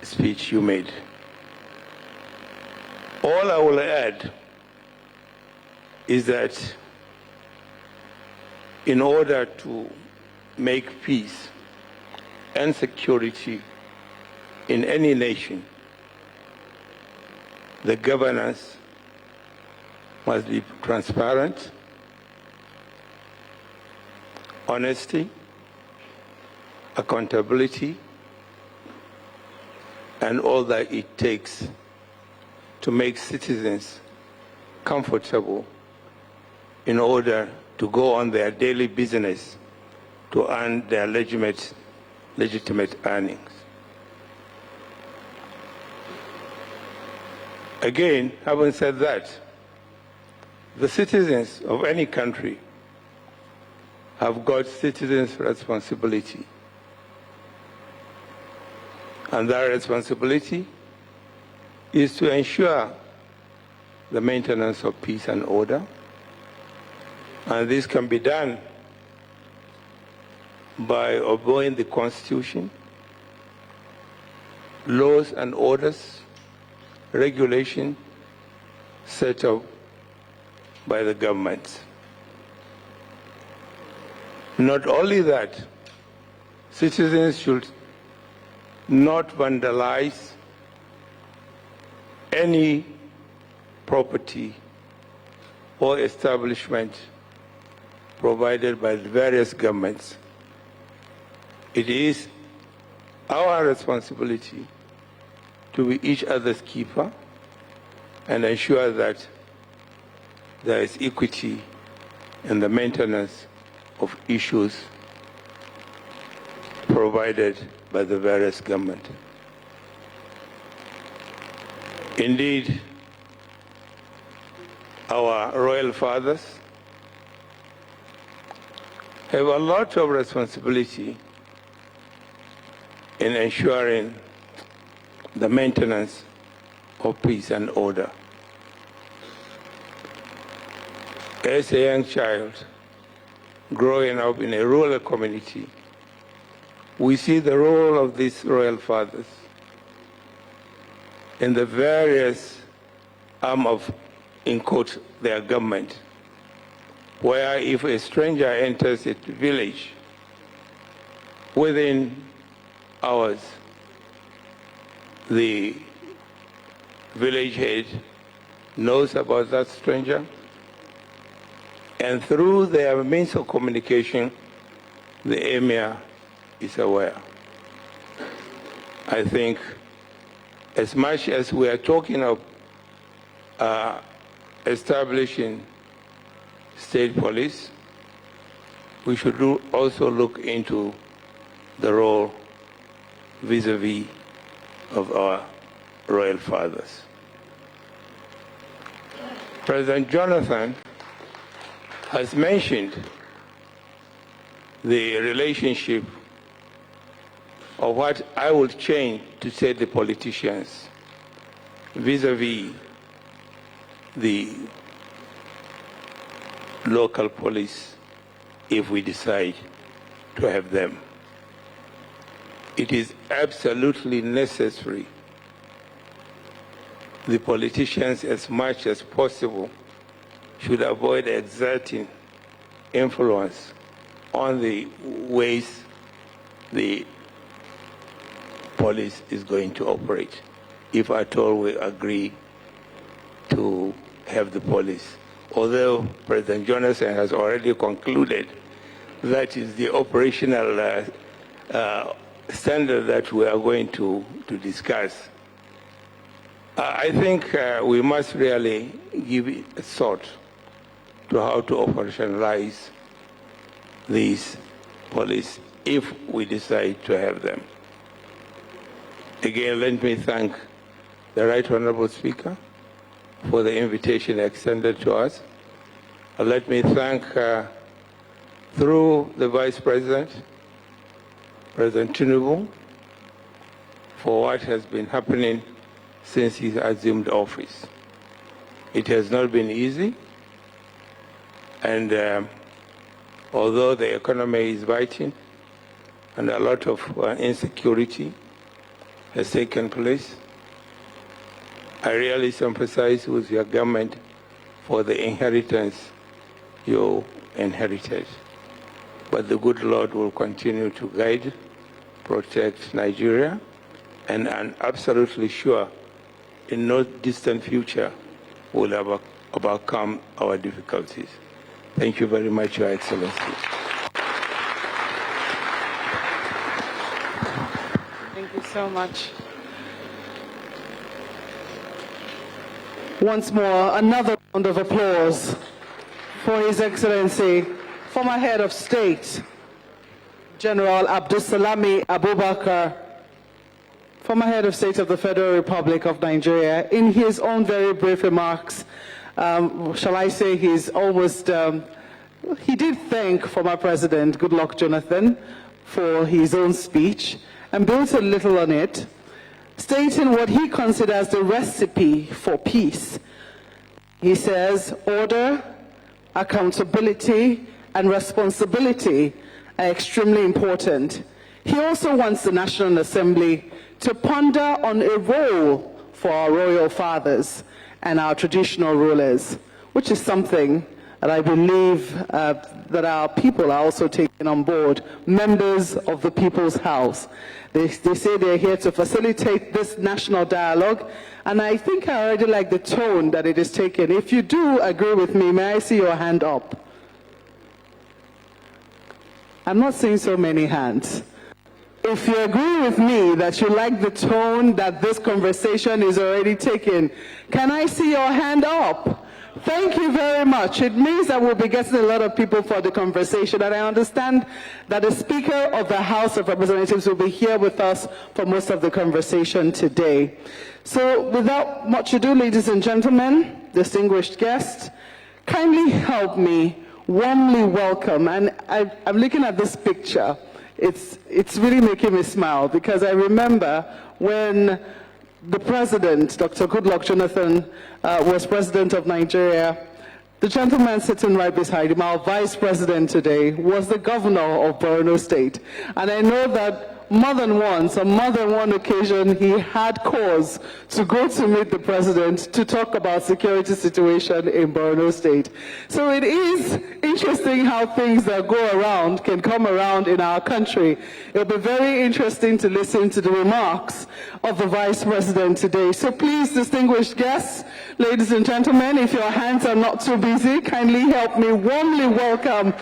speech you made. All I will add is that in order to make peace and security in any nation, the governance must be transparent, honesty, accountability, and all that it takes to make citizens comfortable in order to go on their daily business to earn their legitimate earnings. Again, having said that, the citizens of any country have got citizens' responsibility. And that responsibility is to ensure the maintenance of peace and order. And this can be done by obeying the Constitution, laws and orders, regulation set up by the government. Not only that, citizens should not vandalize any property or establishment provided by the various governments. It is our responsibility to be each other's keeper and ensure that there is equity in the maintenance of issues provided by the various governments. Indeed, our royal fathers have a lot of responsibility in ensuring the maintenance of peace and order. As a young child growing up in a rural community, we see the role of these royal fathers in the various arm of, in quote, their government, where if a stranger enters a village, within hours, the village head knows about that stranger, and through their means of communication, the emir is aware. I think as much as we are talking of establishing state police, we should also look into the role vis-a-vis of our royal fathers. President Jonathan has mentioned the relationship of what I would change to say the politicians vis-a-vis the local police if we decide to have them. It is absolutely necessary the politicians, as much as possible, should avoid exerting influence on the ways the police is going to operate, if at all we agree to have the police. Although President Jonathan has already concluded that is the operational standard that we are going to discuss. I think we must really give a thought to how to operationalize these police if we decide to have them. Again, let me thank the Right Honorable Speaker for the invitation extended to us. Let me thank, through the Vice President, President Tinubu, for what has been happening since he assumed office. It has not been easy, and although the economy is biting and a lot of insecurity has taken place, I really sympathize with your government for the inheritance you inherited. But the good Lord will continue to guide, protect Nigeria, and I'm absolutely sure in no distant future we'll overcome our difficulties. Thank you very much, Your Excellency. Thank you so much. Once more, another round of applause for His Excellency, former Head of State, General Abdulsalami Abubakar, former Head of State of the Federal Republic of Nigeria. In his own very brief remarks, shall I say he's almost, he did thank former President Goodluck Jonathan for his own speech and built a little on it, stating what he considers the recipe for peace. He says, order, accountability, and responsibility are extremely important. He also wants the National Assembly to ponder on a role for our royal fathers and our traditional rulers, which is something that I believe that our people are also taking on board, members of the People's House. They say they're here to facilitate this national dialogue, and I think I already like the tone that it is taken. If you do agree with me, may I see your hand up? I'm not seeing so many hands. If you agree with me that you like the tone that this conversation is already taking, can I see your hand up? Thank you very much. It means that we'll be getting a lot of people for the conversation, and I understand that the Speaker of the House of Representatives will be here with us for most of the conversation today. So without much ado, ladies and gentlemen, distinguished guests, kindly help me warmly welcome, and I'm looking at this picture. It's really making me smile, because I remember when the president, Dr. Goodluck Jonathan, was president of Nigeria, the gentleman sitting right beside him, our vice president today, was the governor of Borno State. And I know that more than once, on more than one occasion, he had cause to go to meet the president to talk about security situation in Borno State. So it is interesting how things that go around can come around in our country. It'll be very interesting to listen to the remarks of the vice president today. So please, distinguished guests, ladies and gentlemen, if your hands are not too busy, kindly help me warmly welcome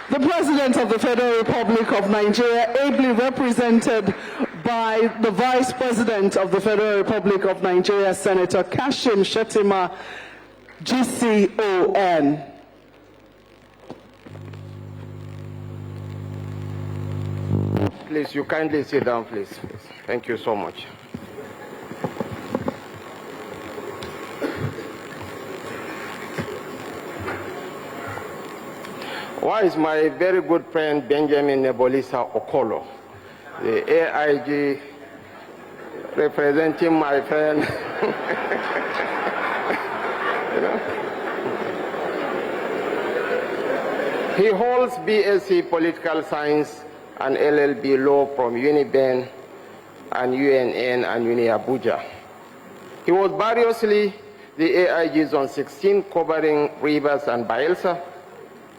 the President of the Federal Republic of Nigeria, ably represented by the Vice President of the Federal Republic of Nigeria, Senator Kashim Shettima, GCON. Please, you kindly sit down, please. Thank you so much. One is my very good friend Benjamin Nebolisa Okolo, the AIG representing my friend. You know? He holds BSc Political Science and LLB Law from UNIBEN and UNN and Uni Abuja. He was variously the AIG Zone 16 covering Rivers and Bayelsa.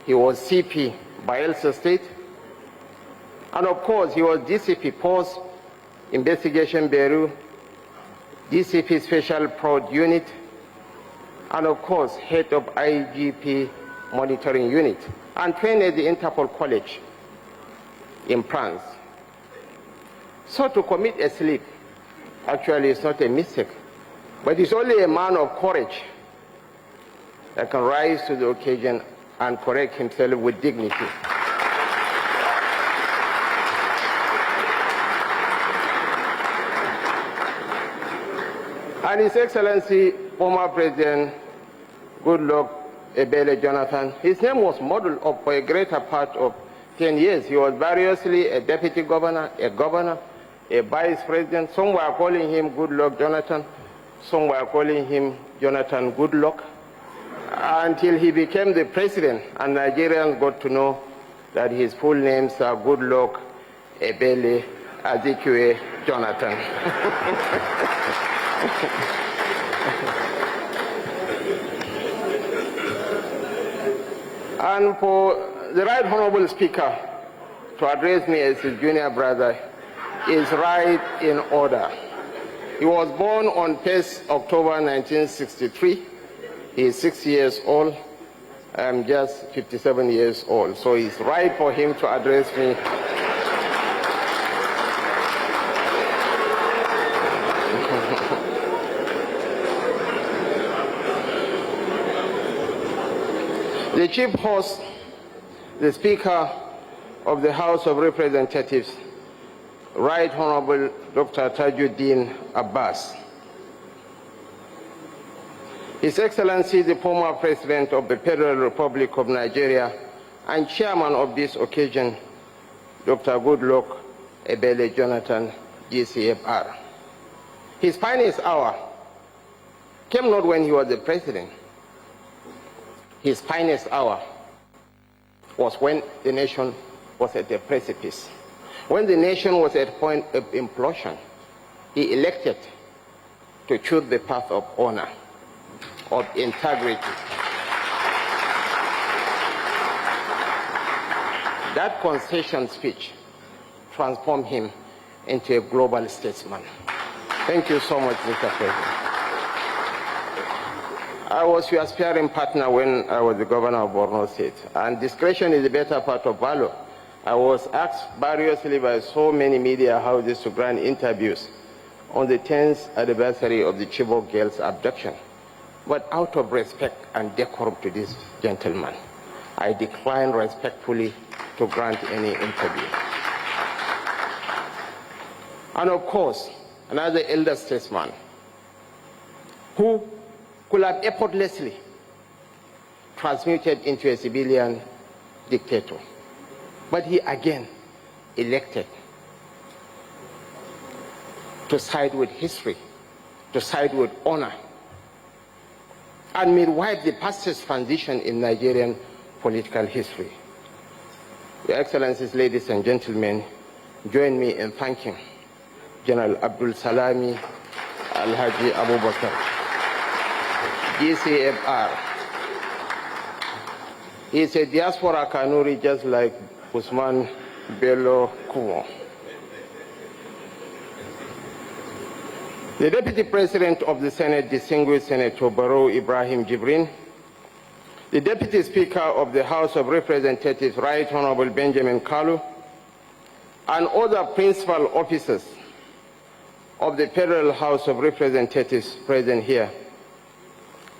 He was CP Bayelsa State. And of course, he was DCP Post Investigation Bureau, DCP Special Prod Unit, and of course, head of IGP Monitoring Unit, and trained at the Interpol College in France. So to commit a slip, actually it's not a mistake, but it's only a man of courage that can rise to the occasion and correct himself with dignity. And His Excellency, former President Goodluck Ebele Jonathan, his name was modeled up for a greater part of 10 years. He was variously a deputy governor, a vice president. Some were calling him Goodluck Jonathan, some were calling him Jonathan Goodluck, until he became the president, and Nigerians got to know that his full names are Goodluck Ebele Azikiwe Jonathan. And for the Right Honorable Speaker to address me as his junior brother is right in order. He was born on 1st October 1963. He is 6 years old. I'm just 57 years old. So it's right for him to address me. The chief host, the Speaker of the House of Representatives, Right Honorable Dr. Tajuddin Abbas. His Excellency, the former President of the Federal Republic of Nigeria and Chairman of this occasion, Dr. Goodluck Ebele Jonathan, GCFR. His finest hour came not when he was the President. His finest hour was when the nation was at a precipice. When the nation was at a point of implosion, he elected to choose the path of honor, of integrity. That concession speech transformed him into a global statesman. Thank you so much, Mr. President. I was your sparring partner when I was the governor of Borno State, and discretion is the better part of valor. I was asked variously by so many media houses to grant interviews on the 10th anniversary of the Chibok girls' abduction. But out of respect and decorum to this gentleman, I declined respectfully to grant any interview. And of course, another elder statesman who could have effortlessly transmuted into a civilian dictator. But he again elected to side with history, to side with honor, and midwife the fastest transition in Nigerian political history. Your Excellencies, ladies and gentlemen, join me in thanking General Abdul Salami Alhaji Abubakar, GCFR. He is a diaspora Kanuri just like Usman Bello Kumo. The Deputy President of the Senate, distinguished Senator Barrow Ibrahim Jibrin, the Deputy Speaker of the House of Representatives, Right Honorable Benjamin Kalu, and other principal officers of the Federal House of Representatives present here,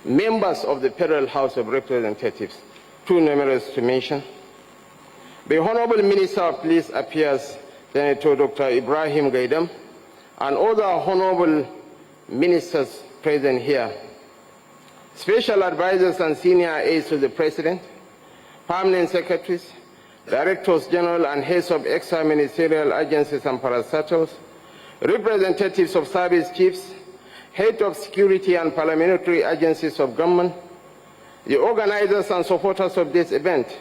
members of the Federal House of Representatives, too numerous to mention, the Honorable Minister of Police Affairs, Senator Dr. Ibrahim Gaidam, and other honorable ministers present here, special advisors and senior aides to the President, permanent secretaries, directors general and heads of extra-ministerial agencies and parastatals, representatives of service chiefs, head of security and parliamentary agencies of government, the organizers and supporters of this event,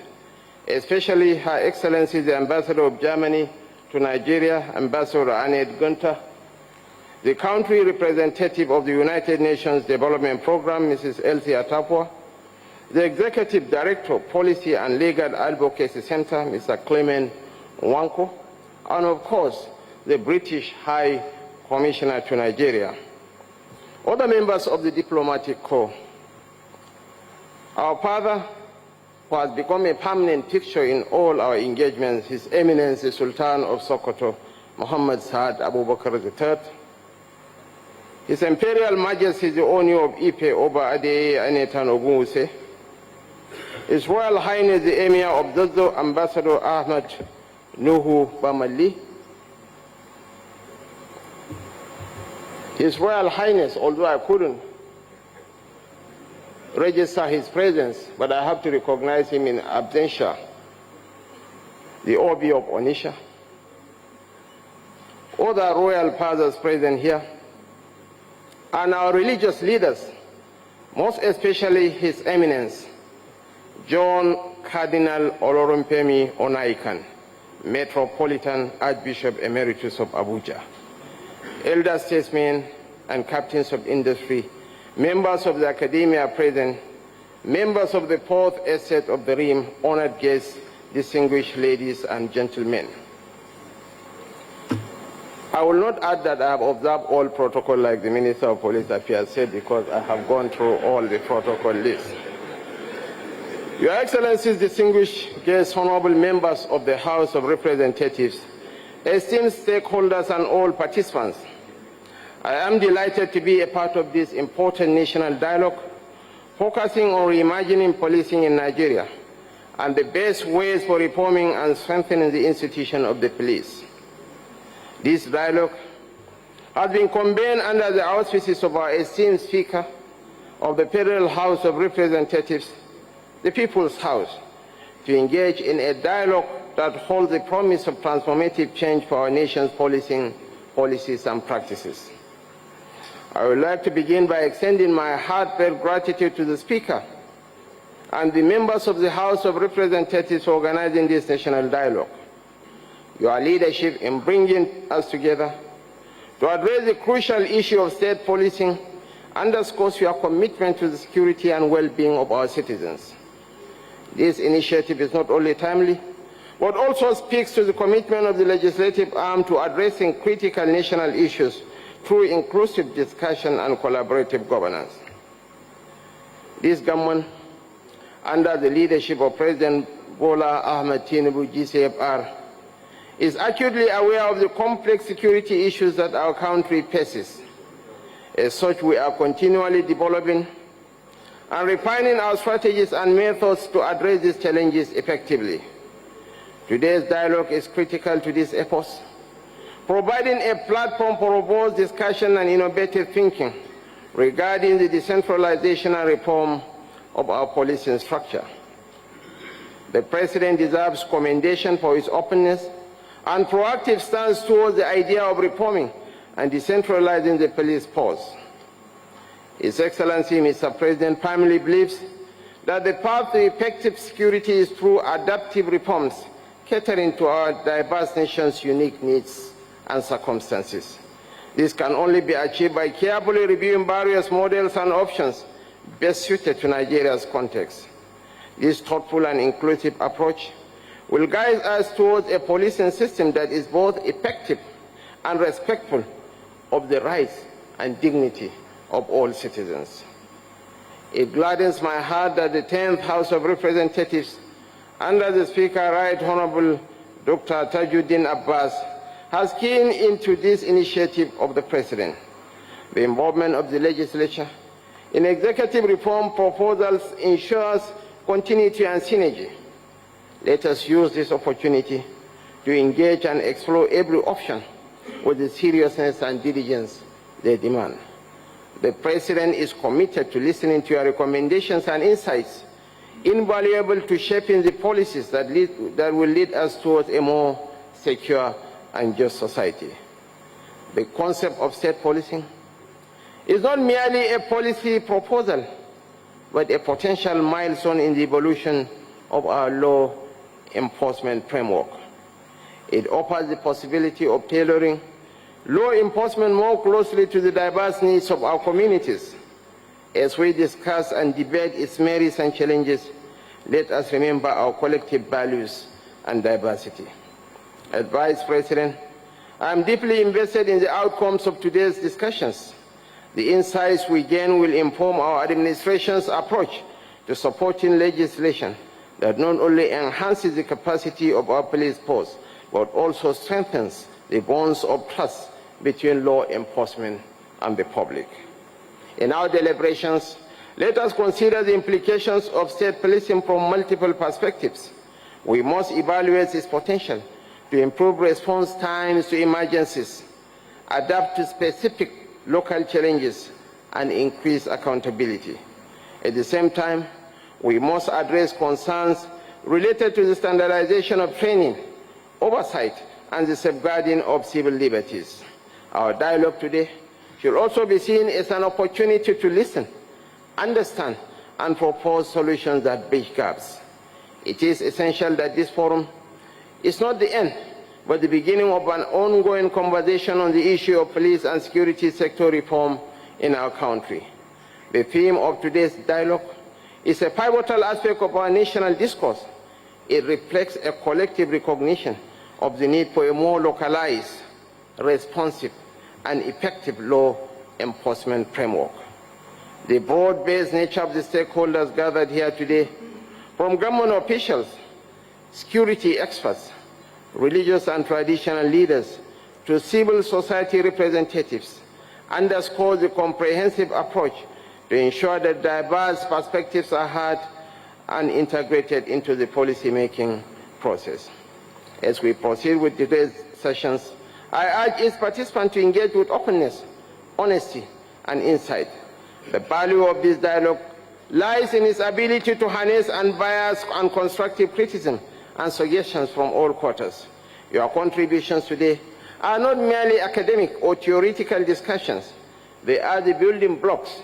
especially Her Excellency the Ambassador of Germany to Nigeria, Ambassador Annette Gunther, the country representative of the United Nations Development Program, Mrs. Elsie Atapwa, the Executive Director of Policy and Legal Advocacy Center, Mr. Clement Nwanko, and of course, the British High Commissioner to Nigeria. Other members of the diplomatic corps, our father, who has become a permanent fixture in all our engagements, His Eminence the Sultan of Sokoto, Muhammad Saad Abubakar III, His Imperial Majesty the Oni of Ife Oba Adeye Anetan Ogunwuse, His Royal Highness the Emir of Dodo, Ambassador Ahmad Nuhu Bamali, His Royal Highness, although I couldn't register his presence, but I have to recognize him in absentia, the Obi of Onisha, other royal fathers present here, and our religious leaders, most especially His Eminence, John Cardinal Olorunfemi Onaikan, Metropolitan Archbishop Emeritus of Abuja, elder statesmen and captains of industry, members of the academia present, members of the fourth estate of the Rim, honored guests, distinguished ladies and gentlemen. I will not add that I have observed all protocol like the Minister of Police Affairs said, because I have gone through all the protocol lists. Your Excellencies, distinguished guests, honorable members of the House of Representatives, esteemed stakeholders and all participants, I am delighted to be a part of this important national dialogue focusing on reimagining policing in Nigeria and the best ways for reforming and strengthening the institution of the police. This dialogue has been convened under the auspices of our esteemed Speaker of the Federal House of Representatives, the People's House, to engage in a dialogue that holds the promise of transformative change for our nation's policing policies and practices. I would like to begin by extending my heartfelt gratitude to the Speaker and the members of the House of Representatives for organizing this national dialogue. Your leadership in bringing us together to address the crucial issue of state policing underscores your commitment to the security and well-being of our citizens. This initiative is not only timely, but also speaks to the commitment of the legislative arm to addressing critical national issues through inclusive discussion and collaborative governance. This government, under the leadership of President Bola Ahmed Tinubu, GCFR, is acutely aware of the complex security issues that our country faces. As such, we are continually developing and refining our strategies and methods to address these challenges effectively. Today's dialogue is critical to these efforts, providing a platform for robust discussion and innovative thinking regarding the decentralization and reform of our policing structure. The President deserves commendation for his openness and proactive stance towards the idea of reforming and decentralizing the police force. His Excellency, Mr. President, firmly believes that the path to effective security is through adaptive reforms catering to our diverse nation's unique needs and circumstances. This can only be achieved by carefully reviewing various models and options best suited to Nigeria's context. This thoughtful and inclusive approach will guide us towards a policing system that is both effective and respectful of the rights and dignity of all citizens. It gladdens my heart that the 10th House of Representatives, under the Speaker, Right Honorable Dr. Tajuddin Abbas, has keyed into this initiative of the President. The involvement of the legislature in executive reform proposals ensures continuity and synergy. Let us use this opportunity to engage and explore every option with the seriousness and diligence they demand. The President is committed to listening to your recommendations and insights, invaluable to shaping the policies that will lead us towards a more secure and just society. The concept of state policing is not merely a policy proposal, but a potential milestone in the evolution of our law enforcement framework. It offers the possibility of tailoring law enforcement more closely to the diverse needs of our communities. As we discuss and debate its merits and challenges, let us remember our collective values and diversity. As Vice President, I am deeply invested in the outcomes of today's discussions. The insights we gain will inform our administration's approach to supporting legislation that not only enhances the capacity of our police force, but also strengthens the bonds of trust between law enforcement and the public. In our deliberations, let us consider the implications of state policing from multiple perspectives. We must evaluate its potential to improve response times to emergencies, adapt to specific local challenges, and increase accountability. At the same time, we must address concerns related to the standardization of training, oversight, and the safeguarding of civil liberties. Our dialogue today should also be seen as an opportunity to listen, understand, and propose solutions that bridge gaps. It is essential that this forum is not the end, but the beginning of an ongoing conversation on the issue of police and security sector reform in our country. The theme of today's dialogue is a pivotal aspect of our national discourse. It reflects a collective recognition of the need for a more localized, responsive, and effective law enforcement framework. The broad-based nature of the stakeholders gathered here today, from government officials, security experts, religious and traditional leaders, to civil society representatives, underscores the comprehensive approach to ensure that diverse perspectives are heard and integrated into the policy-making process. As we proceed with today's sessions, I urge each participant to engage with openness, honesty, and insight. The value of this dialogue lies in its ability to harness unbiased and constructive criticism and suggestions from all quarters. Your contributions today are not merely academic or theoretical discussions. They are the building blocks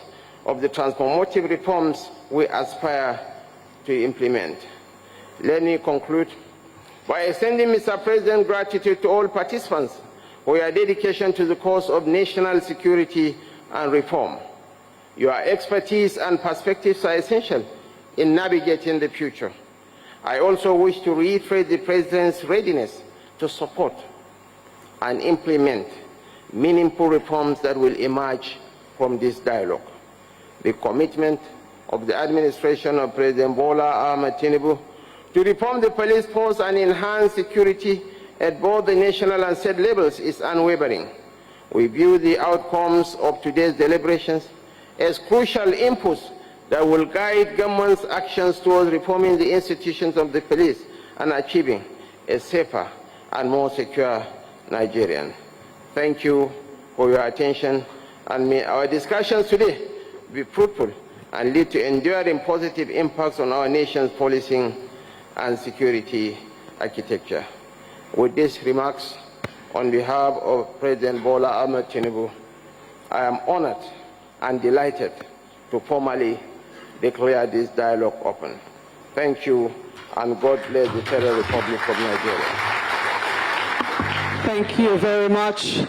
of the transformative reforms we aspire to implement. Let me conclude by extending, Mr. President, gratitude to all participants for your dedication to the cause of national security and reform. Your expertise and perspectives are essential in navigating the future. I also wish to reiterate the President's readiness to support and implement meaningful reforms that will emerge from this dialogue. The commitment of the administration of President Bola Ahmed Tinubu to reform the police force and enhance security at both the national and state levels is unwavering. We view the outcomes of today's deliberations as crucial inputs that will guide government's actions towards reforming the institutions of the police and achieving a safer and more secure Nigerian. Thank you for your attention, and may our discussions today be fruitful and lead to enduring positive impacts on our nation's policing and security architecture. With these remarks, on behalf of President Bola Ahmed Tinubu, I am honored and delighted to formally declare this dialogue open. Thank you, and God bless the Federal Republic of Nigeria. Thank you very much,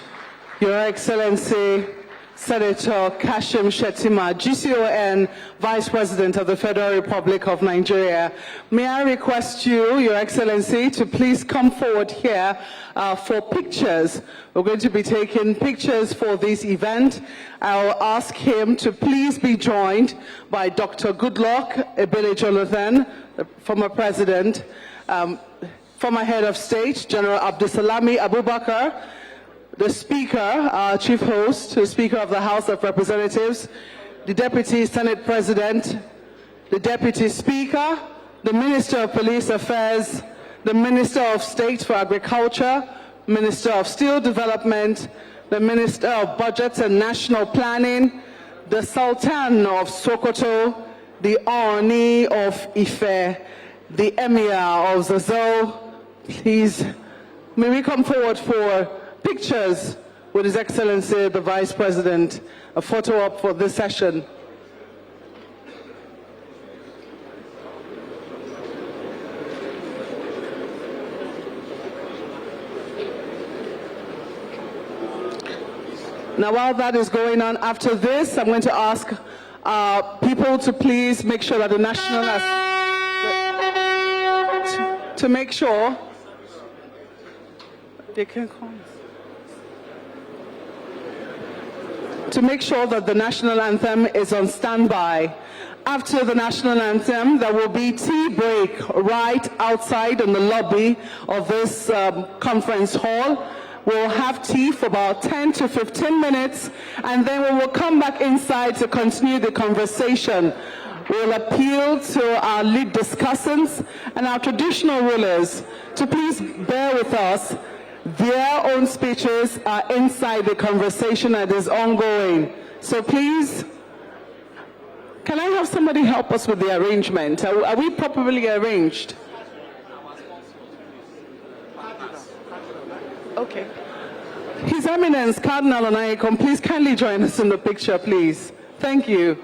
Your Excellency, Senator Kashim Shettima, GCON Vice President of the Federal Republic of Nigeria. May I request you, Your Excellency, to please come forward here for pictures. We're going to be taking pictures for this event. I'll ask him to please be joined by Dr. Goodluck Ebele Jonathan, the former President, former Head of State, General Abdusalami Abubakar, the Speaker, our Chief Host, the Speaker of the House of Representatives, the Deputy Senate President, the Deputy Speaker, the Minister of Police Affairs, the Minister of State for Agriculture, Minister of Steel Development, the Minister of Budget and National Planning, the Sultan of Sokoto, the Oni of Ife, the Emir of Zazzau. Please, may we come forward for pictures with His Excellency, the Vice President, a photo op for this session. Now, while that is going on, after this, I'm going to ask people to please make sure that the national to make sure they can come. To make sure that the national anthem is on standby. After the national anthem, there will be tea break right outside in the lobby of this conference hall. We'll have tea for about 10 to 15 minutes, and then we will come back inside to continue the conversation. We'll appeal to our lead discussants and our traditional rulers to please bear with us. Their own speeches are inside the conversation that is ongoing. So please, can I have somebody help us with the arrangement? Are we properly arranged? Okay. His Eminence Cardinal Onaiyekan, please kindly join us in the picture, please. Thank you.